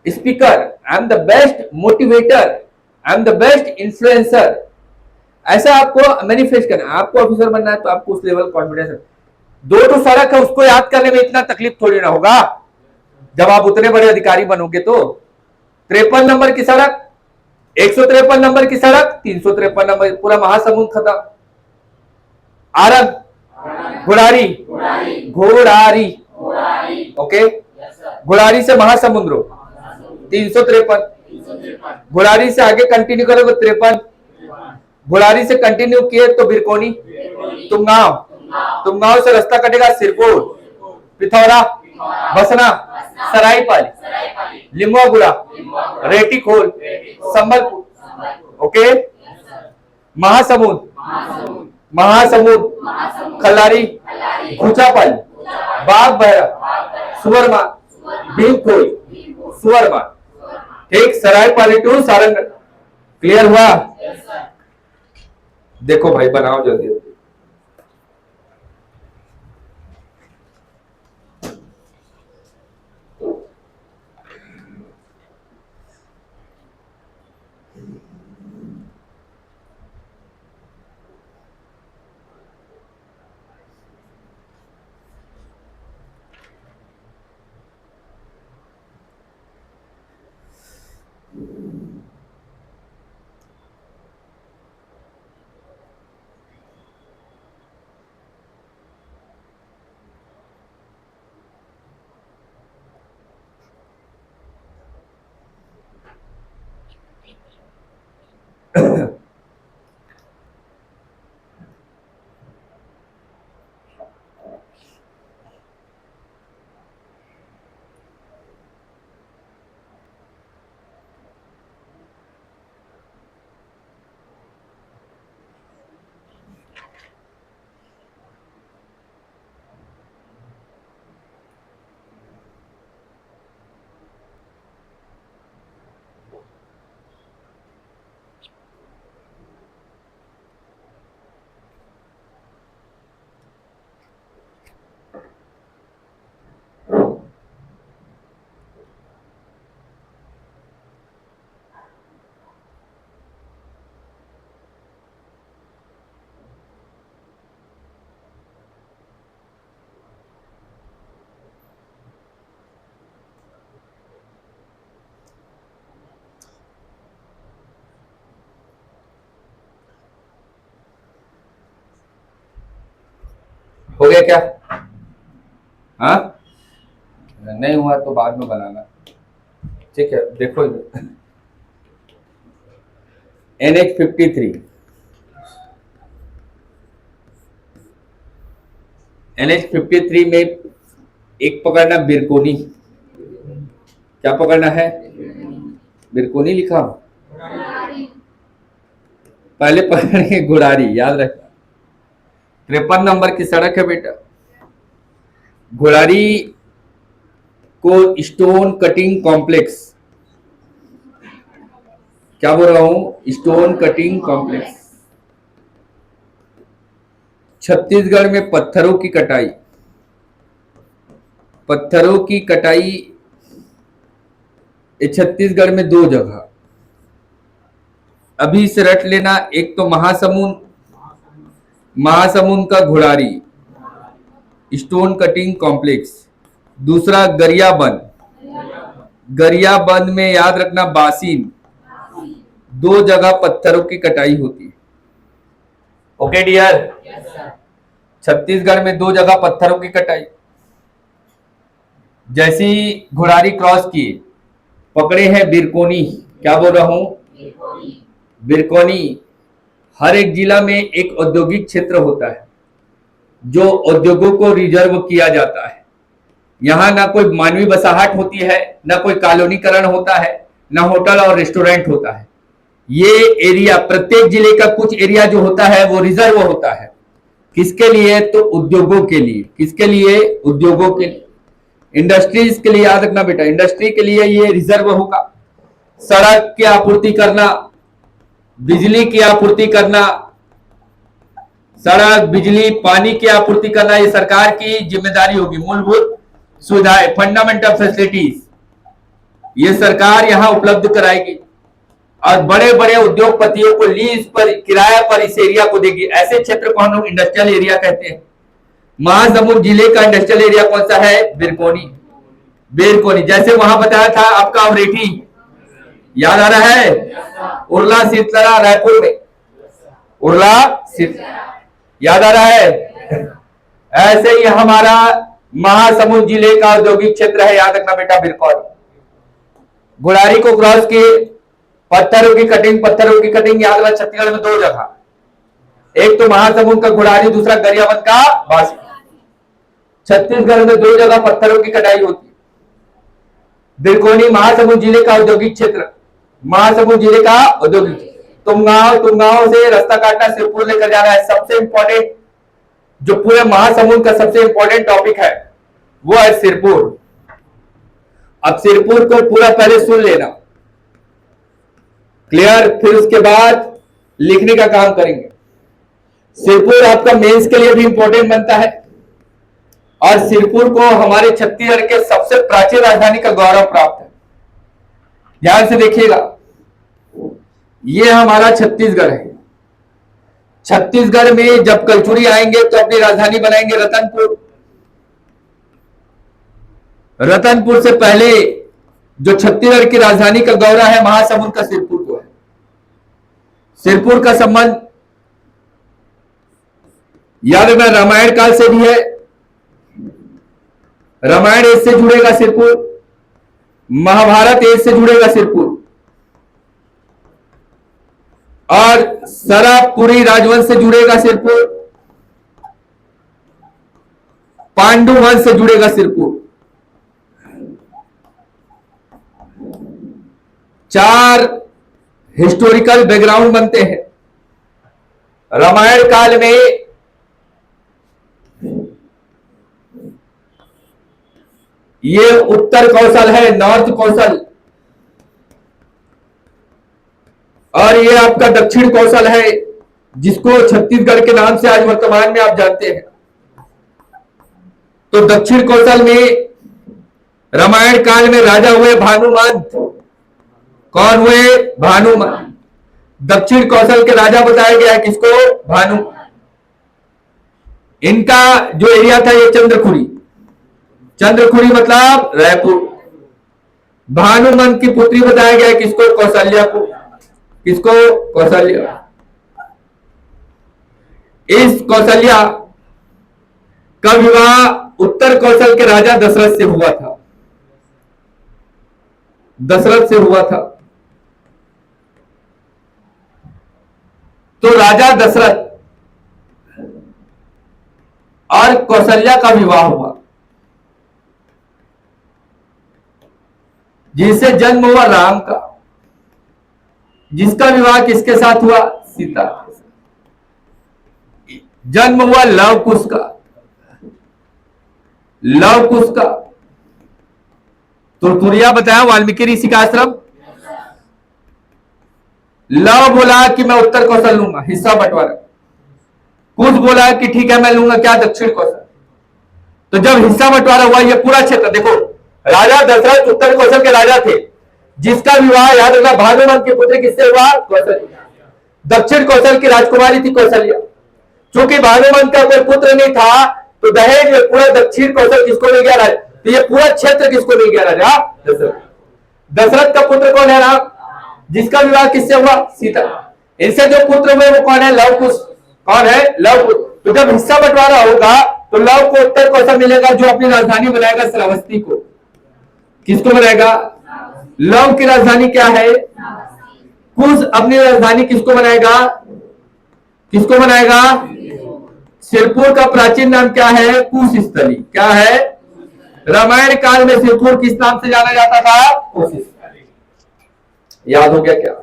speaker, I am the best motivator, I am the best influencer. ऐसा आपको मैनिफेस्ट करना है। आपको ऑफिसर बनना है तो आपको उस लेवल कॉन्फिडेंस है। 2 सड़क है, उसको याद करने में इतना तकलीफ थोड़ी ना होगा जब आप उतने बड़े अधिकारी बनोगे। तो 53 नंबर की सड़क, 153 नंबर की सड़क, 353 नंबर, पूरा महासमुंद खत्म। आरग, घोड़ारी, घोड़ारी, ओके, घोड़ारी से महासमुंद्र 353, घोड़ारी से आगे कंटिन्यू करोगे 53, घोड़ारी से कंटिन्यू किए तो बिरकोनी, तुमगांव, तुमगांव से रास्ता कटेगा सिरपुर, पिथौरा, बसना, सरायपाली, लिम्बागुड़ा, रेटीखोल, संबलपुर, ओके, महासमुंद, महासमुंद, खल्लारी, खुचापाली, बाग बहरा, सुवरमा, भीमखोई, सुवरमा, ठीक, सरायपाली टू सारंग। क्लियर हुआ? देखो भाई बनाओ जल्दी। हो गया क्या? हाँ, नहीं हुआ तो बाद में बनाना, ठीक है। देखो NH53, NH53 में एक पकड़ना बिरकोनी, क्या पकड़ना है? बिरकोनी लिखा हो, पहले पकड़ेंगे गुड़ारी, याद रखना। 53 नंबर की सड़क है बेटा। गुड़ारी को स्टोन कटिंग कॉम्प्लेक्स, क्या बोल रहा हूं? Stone cutting complex. छत्तीसगढ़ में पत्थरों की कटाई, पत्थरों की कटाई छत्तीसगढ़ में 2 जगह, अभी से रट लेना। एक तो महासमुंद, महासमुंद का घुड़ारी स्टोन कटिंग कॉम्प्लेक्स, दूसरा गरियाबंद, गरियाबंद में याद रखना बासीन, 2 जगह पत्थरों की कटाई होती है। ओके डियर, छत्तीसगढ़ में 2 जगह पत्थरों की कटाई। जैसी घुड़ारी क्रॉस किए, पकड़े हैं बिरकोनी, क्या बोल रहा हूं? बिरकोनी। हर एक जिला में एक औद्योगिक क्षेत्र होता है जो उद्योगों को रिजर्व किया जाता है। यहां ना कोई मानवीय बसाहट होती है, ना कोई कॉलोनीकरण होता है, ना होटल और रेस्टोरेंट होता है। ये एरिया, प्रत्येक जिले का कुछ एरिया जो होता है वो रिजर्व होता है। किसके लिए? तो उद्योगों के लिए। किसके लिए? उद्योगों के लिए, इंडस्ट्रीज के लिए। याद रखना बेटा, इंडस्ट्री के लिए ये रिजर्व होगा। सड़क की आपूर्ति करना, बिजली की आपूर्ति करना, सड़क, बिजली, पानी की आपूर्ति करना, ये सरकार की जिम्मेदारी होगी। मूलभूत सुविधाएं, फंडामेंटल फैसिलिटीज, ये सरकार यहां उपलब्ध कराएगी और बड़े बड़े उद्योगपतियों को लीज पर, किराया पर इस एरिया को देगी। ऐसे क्षेत्र को हम लोग इंडस्ट्रियल एरिया कहते हैं। महासमुंद जिले का इंडस्ट्रियल एरिया कौन सा है? बिरकोनी। बिरकोनी, जैसे वहां बताया था आपका अमरेठी, याद आ रहा है? उरला सिरतरा रायपुर में, उरला सिरतरा, याद आ रहा है? ऐसे ही हमारा महासमुंद जिले का औद्योगिक क्षेत्र है, याद रखना बेटा, बिरकोनी। गुड़ारी को क्रॉस किए, पत्थरों की कटिंग, पत्थरों की कटिंग याद रखना छत्तीसगढ़ में 2 जगह, एक तो महासमुंद का गुड़ारी, दूसरा गरियाबंद का बासी। छत्तीसगढ़ में 2 जगह पत्थरों की कटाई होती है। बिरकोनी महासमुंद जिले का औद्योगिक क्षेत्र, महासमुंद जिले का औद्योगिक क्षेत्र। तुमगांव से रास्ता काटना सिरपुर लेकर जा रहा है। सबसे इंपॉर्टेंट, जो पूरे महासमुंद का सबसे इंपॉर्टेंट टॉपिक है वो है सिरपुर। अब सिरपुर को पूरा पहले सुन लेना, क्लियर, फिर उसके बाद लिखने का काम करेंगे। सिरपुर आपका मेंस के लिए भी इंपॉर्टेंट बनता है और सिरपुर को हमारे छत्तीसगढ़ के सबसे प्राचीन राजधानी का गौरव प्राप्त है। ध्यान से देखिएगा, ये हमारा छत्तीसगढ़ है। छत्तीसगढ़ में जब कलचुरी आएंगे तो अपनी राजधानी बनाएंगे रतनपुर। रतनपुर से पहले जो छत्तीसगढ़ की राजधानी का गौरव है महासमुंद का सिरपुर को है। सिरपुर का संबंध याद रखना रामायण काल से भी है। रामायण एज से जुड़ेगा सिरपुर, महाभारत एज से जुड़ेगा सिरपुर, और सरापुरी राजवंश से जुड़ेगा सिरपुर, पांडु वंश से जुड़ेगा सिरपुर। 4 हिस्टोरिकल बैकग्राउंड बनते हैं। रामायण काल में ये उत्तर कौशल है, नॉर्थ कौशल, और ये आपका दक्षिण कौशल है, जिसको छत्तीसगढ़ के नाम से आज वर्तमान में आप जानते हैं। तो दक्षिण कौशल में रामायण काल में राजा हुए भानुमंत। कौन हुए? भानुमंत। दक्षिण कौशल के राजा बताया गया है किसको? भानु। इनका जो एरिया था ये चंद्रखुरी, चंद्रखुरी मतलब रायपुर। भानुमंत की पुत्री बताया गया है किसको? कौशल्या को। किसको? कौशल्या। इस कौशल्या का विवाह उत्तर कौशल के राजा दशरथ से हुआ था। दशरथ से हुआ था। तो राजा दशरथ और कौशल्या का विवाह हुआ, जिससे जन्म हुआ राम का, जिसका विवाह किसके साथ हुआ? सीता के साथ। जन्म हुआ लव कुश का, लव कुश का तुरतुरिया बताया वाल्मीकि ऋषि का आश्रम। लव बोला कि मैं उत्तर कौशल लूंगा, हिस्सा बंटवारा। कुश बोला कि ठीक है मैं लूंगा क्या? दक्षिण कौशल। तो जब हिस्सा बंटवारा हुआ, ये पूरा क्षेत्र देखो, राजा दशरथ उत्तर कौशल के राजा थे, जिसका विवाह याद रखना भानुमंत के पुत्र किससे हुआ? कौशल्या। दक्षिण कौशल की राजकुमारी थी कौशल्या। चूंकि भानुमंत का कोई पुत्र नहीं था, तो दहेज में पूरा दक्षिण कौशल किसको मिल गया? तो ये पूरा क्षेत्र किसको मिल गया? राजा दशरथ। दशरथ का पुत्र कौन है? राम। जिसका विवाह किससे हुआ? सीता। इनसे जो पुत्र हुए वो कौन है? लव कुश। कौन है? लव कुश। तो जब हिस्सा बंटवारा होगा तो लव को उत्तर कौशल मिलेगा, जो अपनी राजधानी बनाएगा श्रावस्ती को। किसको बनाएगा? लव की राजधानी क्या है? कुश अपनी राजधानी किसको बनाएगा? किसको बनाएगा? सिरपुर का प्राचीन नाम क्या है? कुश स्थली। क्या है? रामायण काल में सिरपुर किस नाम से जाना जाता था? कुश स्थली। याद हो गया क्या?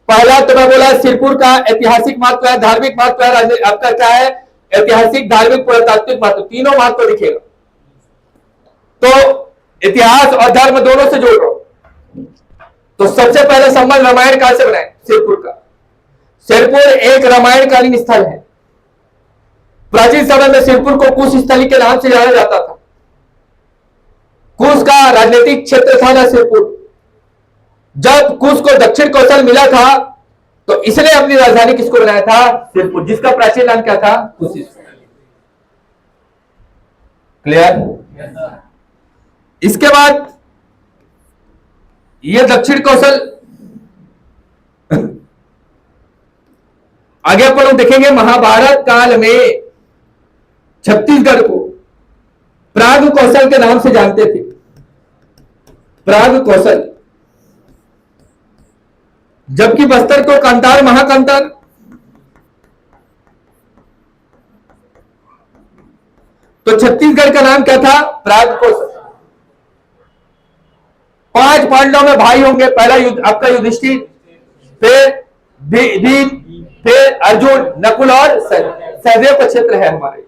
पहला तो मैं बोला सिरपुर का ऐतिहासिक महत्व है, धार्मिक महत्व है, आपका क्या है? ऐतिहासिक, धार्मिक, पुरातात्विक महत्व, तीनों महत्व दिखेगा। तो इतिहास और धर्म दोनों से जोड़ रहा हूं। तो सबसे पहले संबंध रामायण काल से बनाए सिरपुर का। सिरपुर एक रामायण कालीन स्थल है। प्राचीन समय में सिरपुर को कुश स्थली के नाम से जाना जाता था। कुश का राजनीतिक क्षेत्र था ना सिरपुर। जब कुश को दक्षिण कौशल मिला था, तो इसने अपनी राजधानी किसको बनाया था? सिरपुर, जिसका प्राचीन नाम क्या था? कुश स्थली। क्लियर? इसके बाद यह दक्षिण कौशल आगे अपन लोग देखेंगे। महाभारत काल में छत्तीसगढ़ को प्राग कौशल के नाम से जानते थे। प्राग कौशल। जबकि बस्तर को कंतार, महाकंतार। तो छत्तीसगढ़ का नाम क्या था? प्राग कौशल। 5 पांडवों में भाई होंगे। पहला युद्ध आपका युधिष्ठिर, फिर भीम, फिर अर्जुन, नकुल और सहदेव का क्षेत्र है हमारे।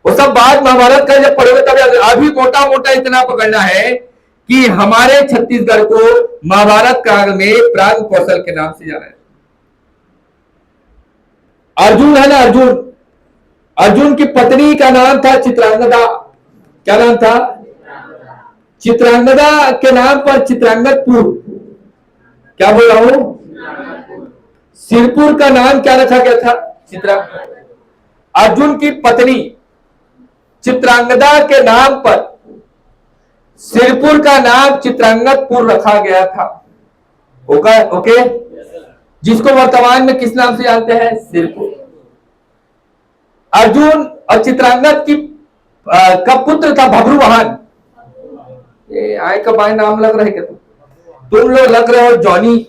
वो सब बाद महाभारत का जब पढ़ोगे तब अभी मोटा मोटा इतना पकड़ना है कि हमारे छत्तीसगढ़ को महाभारत काल में प्राग कौशल के नाम से जाना है। अर्जुन है ना, अर्जुन, अर्जुन की पत्नी का नाम था चित्रांगदा। क्या नाम था? चित्रांगदा के नाम पर चित्रांगदपुर। क्या बोल रहा हूं? सिरपुर का नाम क्या रखा गया था? चित्रांगदा। अर्जुन की पत्नी चित्रांगदा के नाम पर सिरपुर का नाम चित्रांगदपुर रखा गया था। ओके, जिसको वर्तमान में किस नाम से जानते हैं? सिरपुर। अर्जुन और चित्रांगद की का पुत्र था भब्रुवाहन। ये आय का बाय नाम लग रहा है क्या? तुम लोग लग रहे हो जॉनी,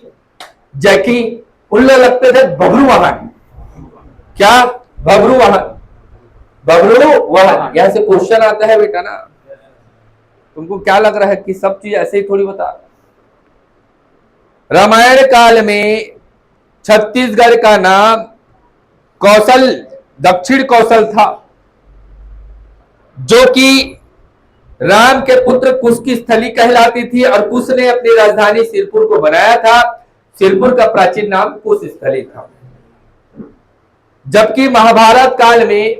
जैकी, उन लोग लगते थे भब्रुवाहन। क्या? भब्रुवाहन। भब्रुवाहन, यहां से क्वेश्चन आता है बेटा ना। तुमको क्या लग रहा है कि सब चीज ऐसे ही थोड़ी बता? रामायण काल में छत्तीसगढ़ का नाम कौशल, दक्षिण कौशल था, जो कि राम के पुत्र कुश की स्थली कहलाती थी, और कुश ने अपनी राजधानी सिरपुर को बनाया था। सिरपुर का प्राचीन नाम कुश स्थली था। जबकि महाभारत काल में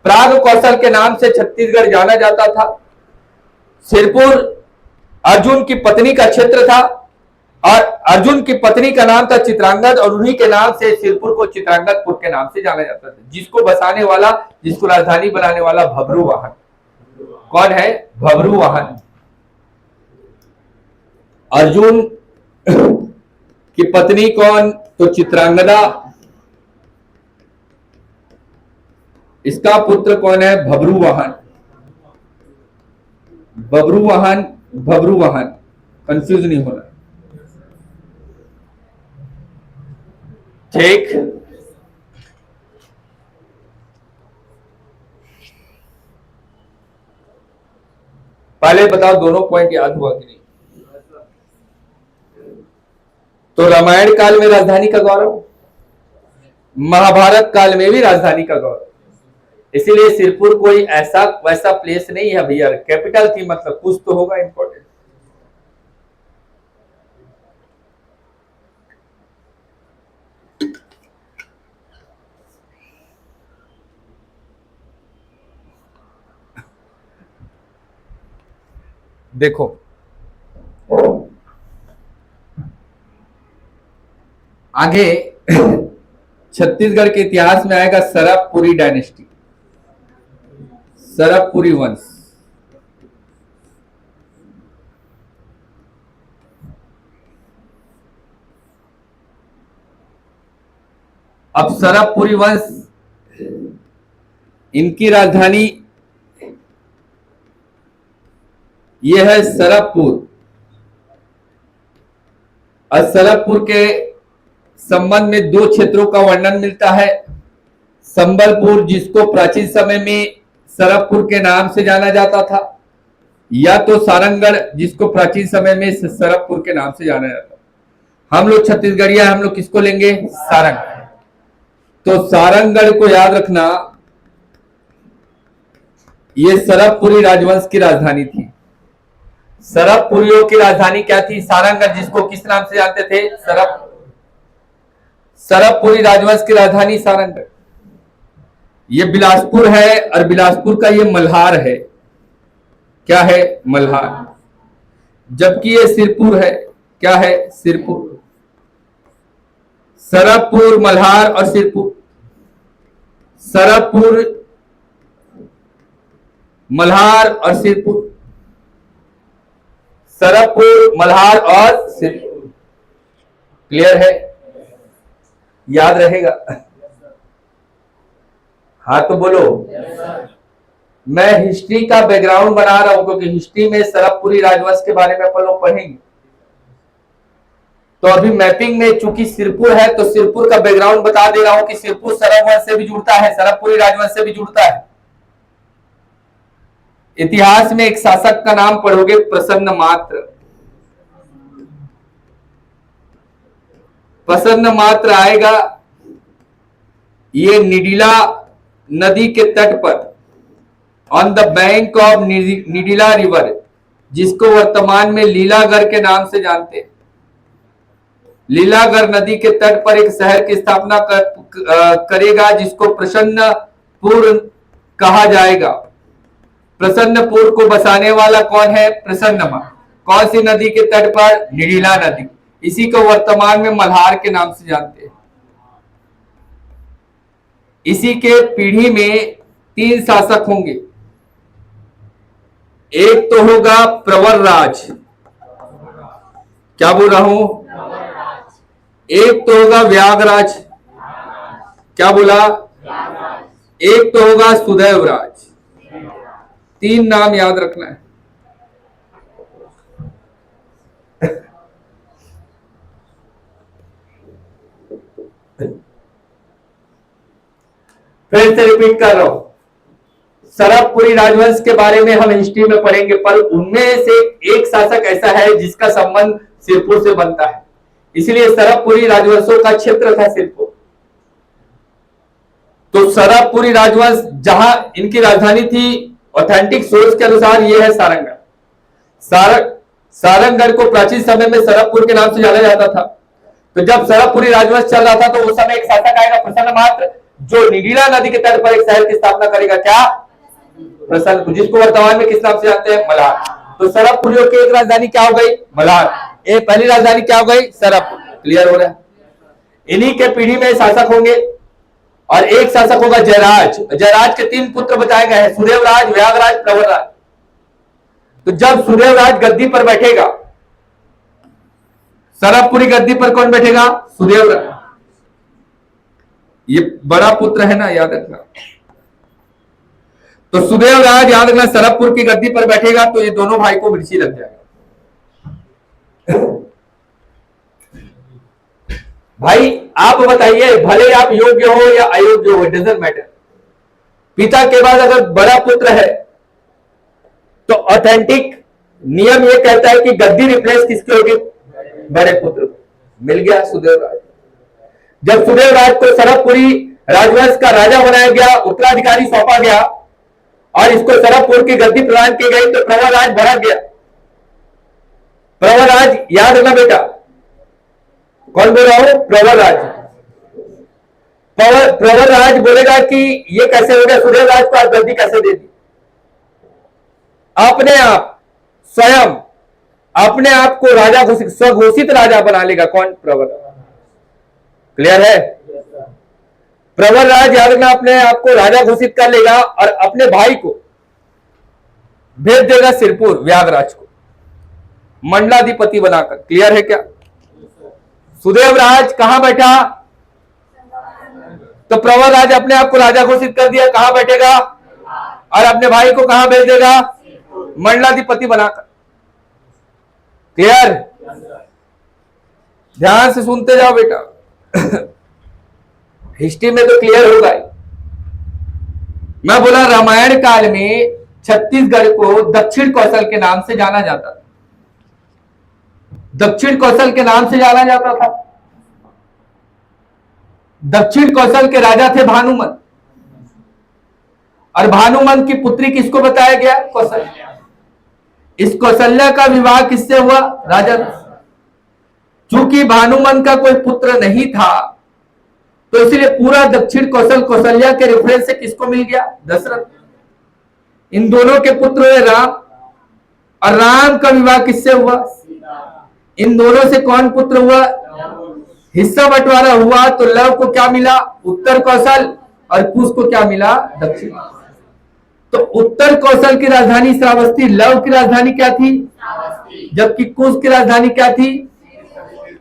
प्राग कौशल के नाम से छत्तीसगढ़ जाना जाता था। सिरपुर अर्जुन की पत्नी का क्षेत्र था, और अर्जुन की पत्नी का नाम था चित्रांगद, और उन्हीं के नाम से सिरपुर को चित्रांगदपुर के नाम से जाना जाता था। जिसको बसाने वाला, जिसको राजधानी बनाने वाला भब्रुवाहन। कौन है? भब्रुवाहन। अर्जुन की पत्नी कौन? तो चित्रांगदा। इसका पुत्र कौन है? भब्रुवाहन। भब्रुवाहन भभरुवाहन, कंफ्यूज नहीं होना। ठीक, पहले बताओ दोनों पॉइंट याद हुआ कि नहीं? तो रामायण काल में राजधानी का गौरव, महाभारत काल में भी राजधानी का गौरव। इसीलिए सिरपुर कोई ऐसा वैसा प्लेस नहीं है भैया, कैपिटल थी, मतलब कुछ तो होगा इंपॉर्टेंट। देखो आगे छत्तीसगढ़ के इतिहास में आएगा सरबपुरी डायनेस्टी, सरबपुरी वंश। अब सरबपुरी वंश, इनकी राजधानी यह है सरबपुर। और सरबपुर के संबंध में दो क्षेत्रों का वर्णन मिलता है। संबलपुर, जिसको प्राचीन समय में सरबपुर के नाम से जाना जाता था, या तो सारंगगढ़, जिसको प्राचीन समय में सरबपुर के नाम से जाना जाता था। हम लोग छत्तीसगढ़िया, हम लोग किसको लेंगे? सारंग। तो सारंगगढ़ को याद रखना, ये सरबपुरी राजवंश की राजधानी थी। सरबपुरियों की राजधानी क्या थी? सारंगगढ़, जिसको किस नाम से जानते थे? सरबपुरी राजवंश की राजधानी सारंगगढ़। ये बिलासपुर है, और बिलासपुर का ये मल्हार है। क्या है? मल्हार। जबकि ये सिरपुर है। क्या है? सिरपुर। सरबपुर, मल्हार और सिरपुर। सरबपुर, मल्हार और सिरपुर। सरबपुर, मल्हार और सिरपुर। क्लियर है? याद रहेगा? हाँ तो बोलो। मैं हिस्ट्री का बैकग्राउंड बना रहा हूं, क्योंकि हिस्ट्री में सरबपुरी राजवंश के बारे में अपन लोग पढ़ेंगे। तो अभी मैपिंग में चूंकि सिरपुर है, तो सिरपुर का बैकग्राउंड बता दे रहा हूं कि सिरपुर सरबवंश से भी जुड़ता है, सरबपुरी राजवंश से भी जुड़ता है। इतिहास में एक शासक का नाम पढ़ोगे, प्रसन्नमात्र। प्रसन्नमात्र आएगा, ये निडिला नदी के तट पर, on the bank of Nidila river, जिसको वर्तमान में लीलागढ़ के नाम से जानते हैं। लीलागढ़ नदी के तट पर एक शहर की स्थापना करेगा, जिसको प्रसन्नपुर कहा जाएगा। प्रसन्नपुर को बसाने वाला कौन है? प्रसन्नमा। कौन सी नदी के तट पर? निडिला नदी। इसी को वर्तमान में मल्हार के नाम से जानते हैं। इसी के पीढ़ी में 3 शासक होंगे। एक तो होगा प्रवरराज। क्या बोल रहा हूं? एक तो होगा व्यागराज। क्या बोला? एक तो होगा सुदैवराज। 3 नाम याद रखना है। फिर से रिपीट कर रहा हूं, सरबपुरी राजवंश के बारे में हम हिस्ट्री में पढ़ेंगे, पर उनमें से एक शासक ऐसा है जिसका संबंध सिरपुर से बनता है। इसलिए सरबपुरी राजवंशों का क्षेत्र था सिरपुर। तो सरबपुरी राजवंश जहां इनकी राजधानी थी, ऑथेंटिक सोर्स के अनुसार यह है सारंगगढ़। सारंगगढ़ को प्राचीन समय में सरबपुर के नाम से जाना जाता था। तो जब सरबपुरी राजवंश चल रहा था, तो उस समय एक शासक आएगा प्रसन्नमात्र, जो निडिला नदी के तट पर एक शहर की स्थापना करेगा। क्या? प्रसन्नपुर, जिसको वर्तमान में किस नाम से जानते हैं? मल्हार। तो सरबपुरियों की एक राजधानी क्या हो गई? मल्हार। एक पहली राजधानी क्या हो गई? सरबपुर। क्लियर हो रहा है? इन्हीं के पीढ़ी में शासक होंगे, और एक शासक होगा जयराज। जयराज के 3 पुत्र बताए गए हैं, सुदेवराज, व्यागराज, प्रवरराज। तो जब सुदेवराज गद्दी पर बैठेगा, सरबपुरी गद्दी पर कौन बैठेगा? सुदेवराज। ये बड़ा पुत्र है ना, याद रखना। तो सुदेवराज, याद रखना, सरबपुर की गद्दी पर बैठेगा, तो ये दोनों भाई को मिर्ची लग जाएगा। भाई आप बताइए, भले आप योग्य हो या अयोग्य हो, डजंट मैटर, पिता के बाद अगर बड़ा पुत्र है तो ऑथेंटिक नियम ये कहता है कि गद्दी रिप्लेस किसकी होगी? बड़े पुत्र। मिल गया सुदेव राज। जब सुदेव राज को सरभपुरी राजवंश का राजा बनाया गया, उत्तराधिकारी सौंपा गया और इसको सरभपुर की गद्दी प्रदान की गई, तो प्रवर राज भड़क गया। प्रवर राज याद रखना बेटा, कौन बोल रहा हूं? प्रवर राज। प्रवर राज बोलेगा कि ये कैसे हो गया, सुदेव राज को आप गद्दी कैसे दे दी? अपने आप स्वयं अपने आप को राजा घोषित, स्वघोषित राजा बना लेगा। कौन? प्रवर। क्लियर है? प्रवर राज याद रखना अपने आप को राजा घोषित कर लेगा और अपने भाई को भेज देगा सिरपुर, व्यागराज को मंडलाधिपति बनाकर। क्लियर है क्या? सुदेव राज कहां बैठा? तो प्रवर राज अपने आप को राजा घोषित कर दिया, कहां बैठेगा? और अपने भाई को कहां भेज देगा? मंडलाधिपति बनाकर। क्लियर? ध्यान से सुनते जाओ बेटा। हिस्ट्री में तो क्लियर होगा ही। मैं बोला रामायण काल में छत्तीसगढ़ को दक्षिण कौशल के नाम से जाना जाता था। दक्षिण कौशल के नाम से जाना जाता था। दक्षिण कौशल के राजा थे भानुमन, और भानुमन की पुत्री किसको बताया गया? कौशल्या। इस कौशल्या का विवाह किससे हुआ? राजा। चूंकि भानुमन का कोई पुत्र नहीं था, तो इसलिए पूरा दक्षिण कौशल कौशल्या के रेफरेंस से किसको मिल गया? दशरथ। इन दोनों के पुत्र हुए राम, और राम का विवाह किससे हुआ? इन दोनों से कौन पुत्र हुआ? हिस्सा बंटवारा हुआ तो लव को क्या मिला? उत्तर कौशल, और कुश को क्या मिला? दक्षिण। तो उत्तर कौशल की राजधानी श्रावस्ती, लव की राजधानी क्या थी? जबकि कुश की राजधानी क्या थी?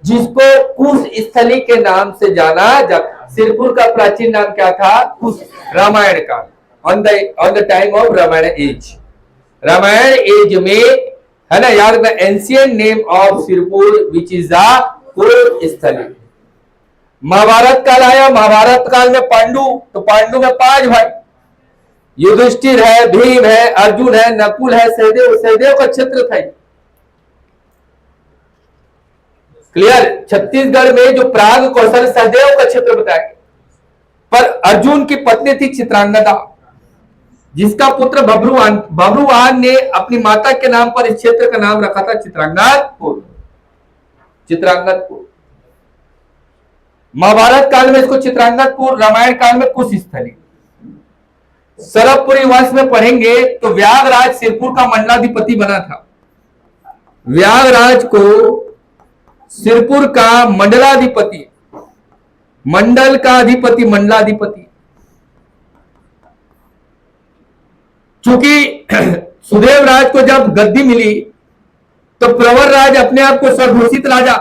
जिसको कुश स्थली के नाम से जाना जाता। सिरपुर का प्राचीन नाम क्या था? कुश। रामायण काल, on the time of Ramayan age. Ramayan age में है ना, याद रखना, ancient name of Sirpur which is the Kush स्थली। महाभारत काल आया, महाभारत काल में पांडु, तो पांडु में 5 भाई, युधिष्ठिर है, भीम है, अर्जुन है, नकुल है, सहदेव। सहदेव का क्षेत्र था। क्लियर? छत्तीसगढ़ में जो प्राग कौशल सहदेव का क्षेत्र बताया, पर अर्जुन की पत्नी थी चित्रांगदा, जिसका पुत्र बब्रुवाहन ने अपनी माता के नाम पर इस क्षेत्र का नाम रखा था चित्रांगदपुर। चित्रांगदपुर। महाभारत काल में इसको चित्रांगदपुर, रामायण काल में कुश स्थली। सरभपुरी वंश में पढ़ेंगे तो व्यागराज सिरपुर का मंडलाधिपति बना था। व्यागराज को सिरपुर का मंडलाधिपति, मंडल का अधिपति, मंडलाधिपति। चूंकि सुदेव राज को जब गद्दी मिली तो प्रवर राज अपने आप को स्वघोषित राजा,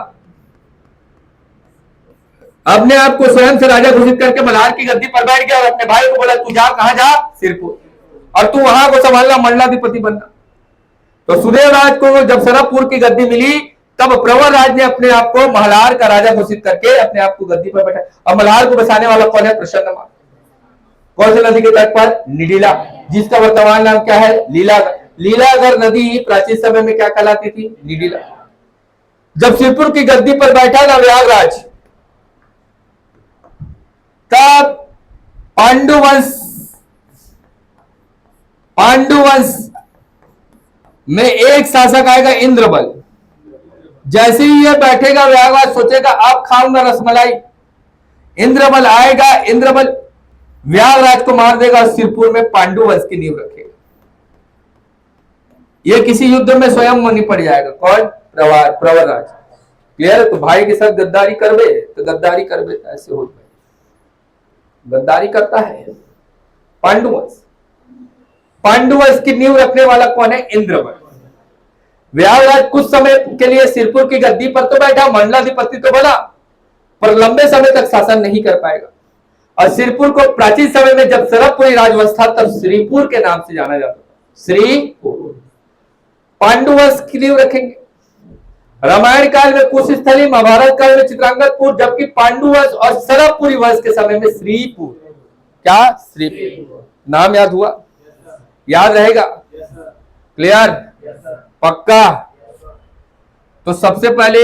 अपने आप को स्वयं से राजा घोषित करके मल्हार की गद्दी पर बैठ गया और अपने भाई को बोला तू जा, कहां जा? सिरपुर, और तू वहां को संभालना, मंडलाधिपति बनना। तो सुदेव राज को जब सरभपुर की गद्दी मिली, तब प्रवर राज ने अपने आप को मल्हार का राजा घोषित करके अपने आप को गद्दी पर बैठा। और मल्हार को बसाने वाला कौन है? प्रसन्नमान। कौन सी नदी के तट पर? निडिला, जिसका वर्तमान नाम क्या है? लीलागर। लीलागर नदी प्राचीन समय में क्या कहलाती थी? निडिला। जब सिरपुर की गद्दी पर बैठा ना व्यागराज, तब पांडुवंश में एक शासक आएगा, इंद्रबल। जैसे ही ये बैठेगा व्यागराज सोचेगा अब खाऊंगा रसमलाई। इंद्रबल आएगा, इंद्रबल व्यागराज को मार देगा और सिरपुर में पांडुवंश की नींव रखेगा। ये किसी युद्ध में स्वयं निपट जाएगा। कौन? प्रवर राज। क्लियर? तो भाई के साथ गद्दारी करबे तो गद्दारी करबे, ऐसे होता है। गद्दारी करता है पांडुवंश। पांडुवंश की नींव रखने वाला कौन है? इंद्रबल। व्यागराज कुछ समय के लिए सिरपुर की गद्दी पर तो बैठा, मंडलाधिपति तो बना, पर लंबे समय तक शासन नहीं कर पाएगा। और सिरपुर को प्राचीन समय में जब सरभपुरी राजवंश था तब श्रीपुर के नाम से जाना जाता था। श्रीपुर। पांडुवंश की नींव रखेंगे। रामायण काल में कुशस्थली, महाभारत काल में चित्रांगदपुर, जबकि पांडु वंश और सरबपुरी वंश के समय में श्रीपुर। क्या? श्रीपुर। नाम याद हुआ? याद रहेगा? क्लियर? पक्का? तो सबसे पहले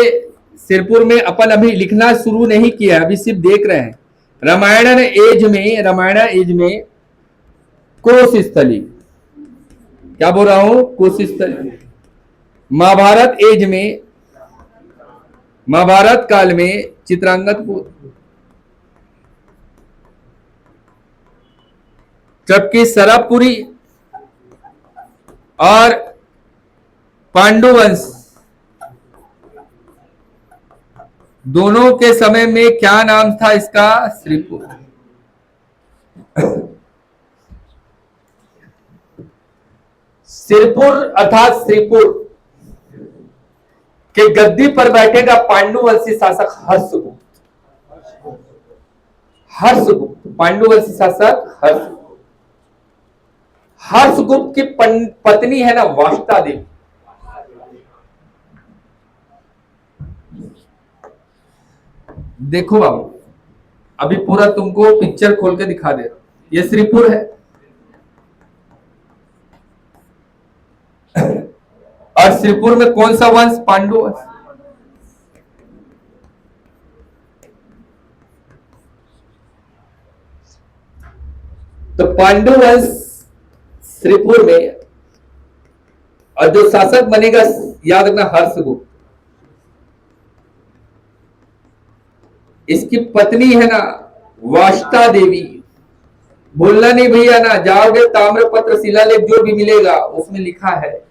सिरपुर में अपन अभी लिखना शुरू नहीं किया, अभी सिर्फ देख रहे हैं। रामायण एज में कुशस्थली, क्या बोल रहा हूं? कुशस्थली। महाभारत एज में, महाभारत काल में चित्रांगदपुर, जबकि सरबपुरी और पांडुवंश दोनों के समय में क्या नाम था इसका? श्रीपुर। सिरपुर अर्थात श्रीपुर के गद्दी पर बैठेगा पांडुवंशी शासक हर्षगुप्त। पांडुवंशी शासक हर्षगुप्त। हर्षगुप्त की पत्नी है ना वाष्टा देवी। देखो बाबू, अभी पूरा तुमको पिक्चर खोल के दिखा दे रहा हूं। ये श्रीपुर है और श्रीपुर में कौन सा वंश? पांडु वंश। तो पांडु वंश श्रीपुर में, और जो शासक बनेगा याद रखना हर्षगुप्त। इसकी पत्नी है ना वाष्टा देवी। भूलना नहीं भैया ना, जाओगे ताम्रपत्र शिलालेख जो भी मिलेगा उसमें लिखा है।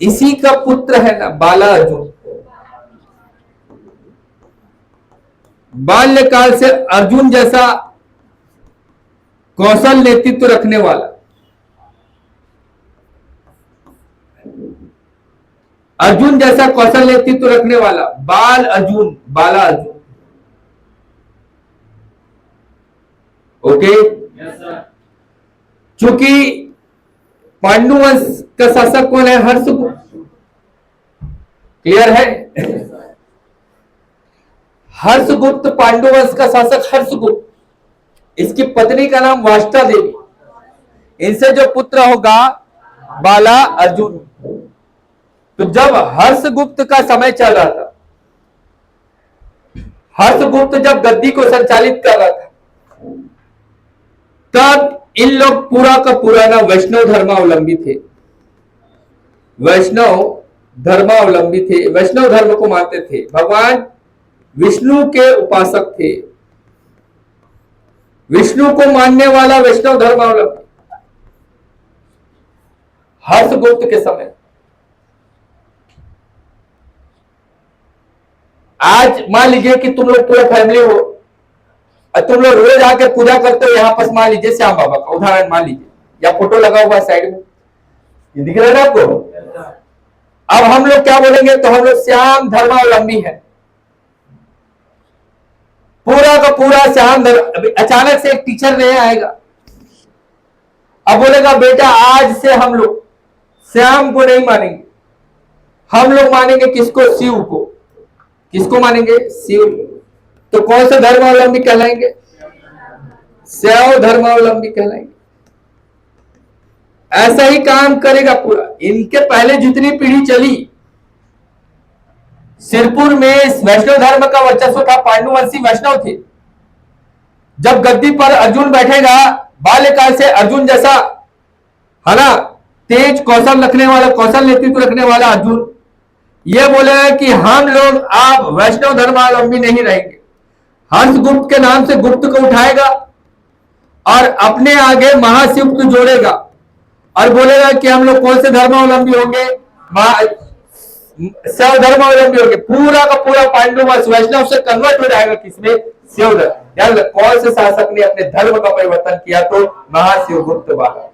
इसी का पुत्र है ना बाला अर्जुन। बाल्यकाल से अर्जुन जैसा कौशल नेतृत्व रखने वाला, अर्जुन जैसा कौशल नेतृत्व रखने वाला बाला अर्जुन। ओके, चूंकि पांडुवंश का शासक कौन है? हर्षगुप्त। क्लियर है? हर्षगुप्त, पांडुवंश का शासक हर्षगुप्त। इसकी पत्नी का नाम वाष्टा देवी। इनसे जो पुत्र होगा बाला अर्जुन। तो जब हर्षगुप्त का समय चल रहा था, हर्षगुप्त जब गद्दी को संचालित कर रहा था, तब इन लोग पूरा का पूरा ना वैष्णव धर्मावलंबी थे। वैष्णव धर्म को मानते थे। भगवान विष्णु के उपासक थे। विष्णु को मानने वाला वैष्णव धर्मावलंबी हर्षगुप्त के समय। आज मान लीजिए कि तुम लोग पूरा फैमिली हो और तुम लोग रोज आके पूजा करते हो यहां पर, मान लीजिए श्याम बाबा का उदाहरण मान लीजिए, या फोटो लगा हुआ है साइड में, ये दिख रहा है ना आपको? अब हम लोग क्या बोलेंगे? तो हम लोग श्याम धर्मावलंबी है, पूरा का पूरा श्याम धर्म। अचानक से एक टीचर नया आएगा, अब बोलेगा बेटा आज से हम लोग श्याम को नहीं मानेंगे, हम लोग मानेंगे किसको? शिव को। किसको मानेंगे? शिव। तो कौन से धर्मावलंबी कहलाएंगे? शैव धर्मावलंबी कहलाएंगे। ऐसा ही काम करेगा पूरा। इनके पहले जितनी पीढ़ी चली, सिरपुर में वैष्णव धर्म का वर्चस्व था, पांडुवंशी वैष्णव थे। जब गद्दी पर अर्जुन बैठेगा, बाल्यकाल से अर्जुन जैसा है ना तेज कौशल रखने वाला, कौशल नेतृत्व रखने वाला अर्जुन ये बोलेगा कि हम लोग आप वैष्णव धर्मावलंबी नहीं रहेंगे। हर्षगुप्त के नाम से गुप्त को उठाएगा और अपने आगे महाशिव को जोड़ेगा और बोलेगा कि हम लोग कौन से धर्मावलंबी होंगे? शैव धर्मावलंबी होंगे। पूरा का पूरा पांडुवंश वैष्णव से कन्वर्ट हो जाएगा किसमें? शिव धर्म। यार कौन से शासक ने अपने धर्म का परिवर्तन किया? तो महाशिव गुप्त बाला,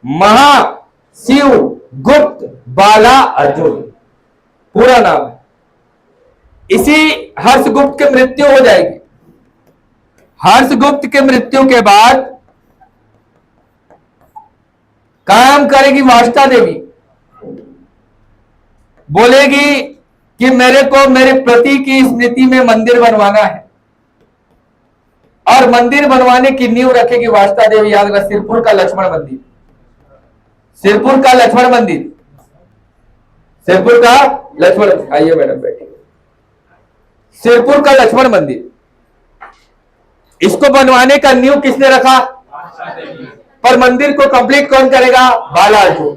महाशिव गुप्त बाला अर्जुन पूरा नाम है। इसी हर्षगुप्त की मृत्यु हो जाएगी। हर्षगुप्त के मृत्यु के बाद काम करेगी वाष्टा देवी। बोलेगी कि मेरे को मेरे पति की स्मृति में मंदिर बनवाना है, और मंदिर बनवाने की नींव रखेगी वास्ता देवी। याद रख, सिरपुर का लक्ष्मण मंदिर, सिरपुर का लक्ष्मण मंदिर, सिरपुर का लक्ष्मण, आइए मैडम बैठिए। सिरपुर का लक्ष्मण मंदिर, इसको बनवाने का नींव किसने रखा? पर मंदिर को कंप्लीट कौन करेगा? बालार्जुन।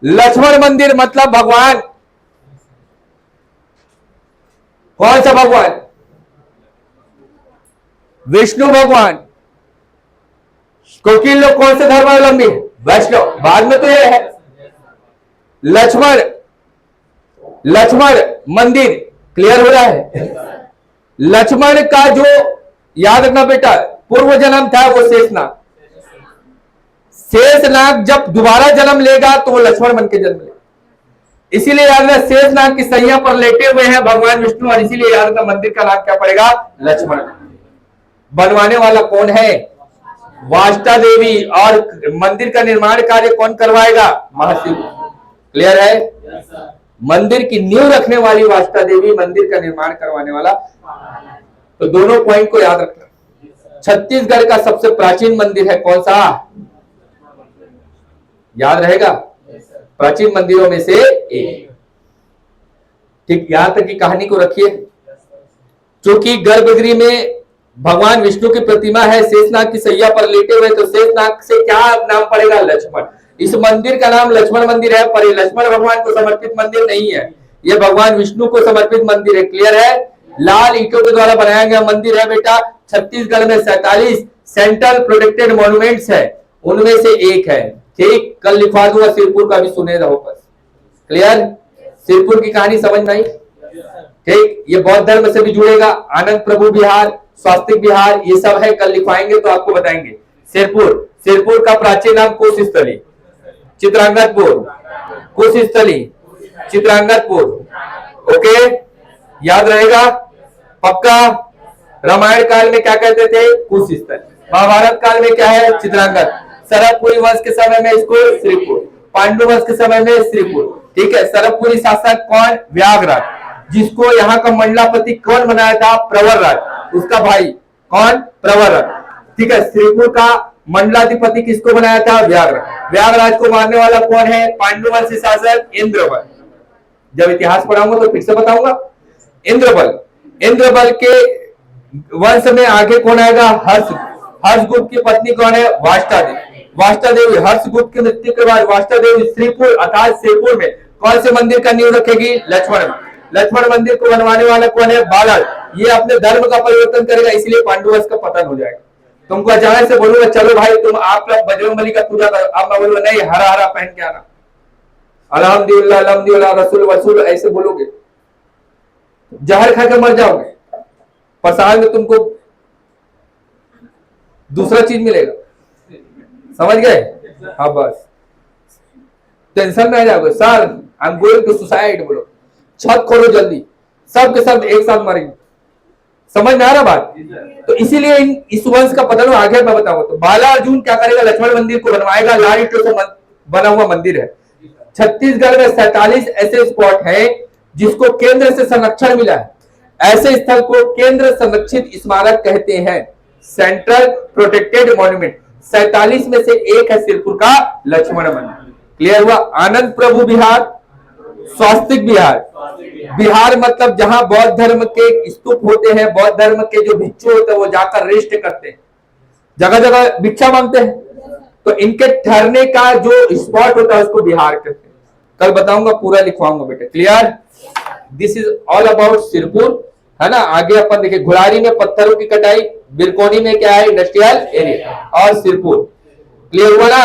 लक्ष्मण मंदिर मतलब भगवान, कौन सा भगवान? विष्णु भगवान। क्योंकि लोग कौन से धर्मावलंबी? वैष्णव। बाद में तो ये है लक्ष्मण, लक्ष्मण मंदिर। क्लियर हो रहा है? लक्ष्मण का जो, याद रखना बेटा, पूर्व जन्म था वो शेषनाग। शेषनाग जब दोबारा जन्म लेगा तो वो लक्ष्मण बन के जन्म लेगा। इसीलिए याद रखना, शेषनाग की सैया पर लेटे हुए हैं भगवान विष्णु, और इसीलिए याद रखना मंदिर का नाम क्या पड़ेगा? लक्ष्मण। बनवाने वाला कौन है? वास्ता देवी। और मंदिर का निर्माण कार्य कौन करवाएगा? महाशिव। क्लियर है? मंदिर की नींव रखने वाली वास्ता देवी, मंदिर का निर्माण करवाने वाला। तो दोनों पॉइंट को याद रखना। छत्तीसगढ़ का सबसे प्राचीन मंदिर है कौन सा? याद रहेगा? प्राचीन मंदिरों में से एक। ठीक, यहां तक की कहानी को रखिए। क्योंकि गर्भगृह में भगवान विष्णु की प्रतिमा है, शेषनाग की सैया पर लेटे हुए, तो शेषनाग से क्या नाम पड़ेगा? लक्ष्मण। इस मंदिर का नाम लक्ष्मण मंदिर है, पर ये लक्ष्मण भगवान को समर्पित मंदिर नहीं है, ये भगवान विष्णु को समर्पित मंदिर है। क्लियर है? लाल ईंटों के द्वारा बनाया गया मंदिर है बेटा। छत्तीसगढ़ में 47 सेंट्रल प्रोटेक्टेड मॉन्यूमेंट्स है, उनमें से एक है। ठीक, कल लिखवा दूंगा, सिरपुर का भी सुने रहो बस। क्लियर? सिरपुर की कहानी समझ में आई? ठीक, ये बौद्ध धर्म से भी जुड़ेगा। आनंद प्रभु विहार, स्वास्तिक विहार, ये सब है, कल लिखवाएंगे तो आपको बताएंगे। सिरपुर, सिरपुर का प्राचीन नाम कुश स्थली, चित्रांगतपुर, कुश स्थली, चित्रांगतपुर। ओके, याद रहेगा पक्का? रामायण काल में क्या कहते थे? कुश स्थल। महाभारत काल में क्या है? चित्रांगत। सरकपुरी वंश के समय में इसको श्रीपुर, पांडु वंश के समय में श्रीपुर। ठीक है, सरकपुरी शासक कौन? व्याघ्रराज, जिसको यहाँ का मंडलापति कौन बनाया था? प्रवरराज, उसका भाई कौन? प्रवरराज। ठीक है, श्रीपुर का मंडलाधिपति किसको बनाया था? व्याघ्रराज। व्याघ्रराज को मारने वाला कौन है? पांडुवंशी शासक इंद्रबल। जब इतिहास पढ़ाऊंगा तो फिर से बताऊंगा। इंद्रबल, इंद्रबल के वंश में आगे कौन आएगा? हर्ष। हर्षगुप्त की पत्नी कौन है? वास्ता देवी। वास्ता देवी, हर्षगुप्त की मृत्यु के बाद वास्ता देवी श्रीपुर अर्थात श्रीपुर में कौन से मंदिर का नींव रखेगी? लक्ष्मण। लक्ष्मण मंदिर को बनवाने वाला कौन है? बालाल। ये अपने धर्म का परिवर्तन करेगा, इसलिए पांडुवंश का पतन हो जाएगा। तुमको अचानक से बोलूंगा चलो भाई तुम आप लोग बजरंगबली का पूजा करो, अब मैं बोलूंगा नहीं, हरा हरा पहन के आना, अल्हम्दुलिल्लाह अल्हम्दुलिल्लाह रसूल वसूल, ऐसे बोलोगे जहर खा के मर जाओगे। प्रसाद में तुमको दूसरा चीज मिलेगा, समझ गए? हाँ बस टेंशन में आ जाओगे, sir I am going to suicide, बोलो छत खोलो जल्दी, सब के सब एक साथ मरेंगे। समझ में आ रहा बात? तो इसीलिए इस वंश का पतन आगे मैं बताऊंगा। तो बालार्जुन क्या करेगा? लक्ष्मण मंदिर को बनवाएगा, लाल ईंटों से बना हुआ मंदिर है। छत्तीसगढ़ में 47 ऐसे स्पॉट हैं जिसको केंद्र से संरक्षण मिला है। ऐसे स्थल को केंद्र संरक्षित स्मारक कहते हैं, सेंट्रल प्रोटेक्टेड मॉन्यूमेंट। 47 में से एक है सिरपुर का लक्ष्मण मंदिर। क्लियर हुआ? आनंद प्रभु विहार, स्वास्तिक विहार, विहार मतलब जहां बौद्ध धर्म के स्तूप होते हैं, बौद्ध धर्म के जो भिक्षु होते हैं वो जाकर रेस्ट करते हैं, जगह जगह भिक्षा मांगते हैं, तो इनके ठहरने का जो स्पॉट होता है उसको विहार कहते हैं। कल बताऊंगा, पूरा लिखवाऊंगा बेटे। Clear? This is all about Sirpur, है ना। आगे अपन देखिए, घुड़ारी में पत्थरों की कटाई, बिरकोनी में क्या है? इंडस्ट्रियल एरिया, और सिरपुर। क्लियर हुआ ना?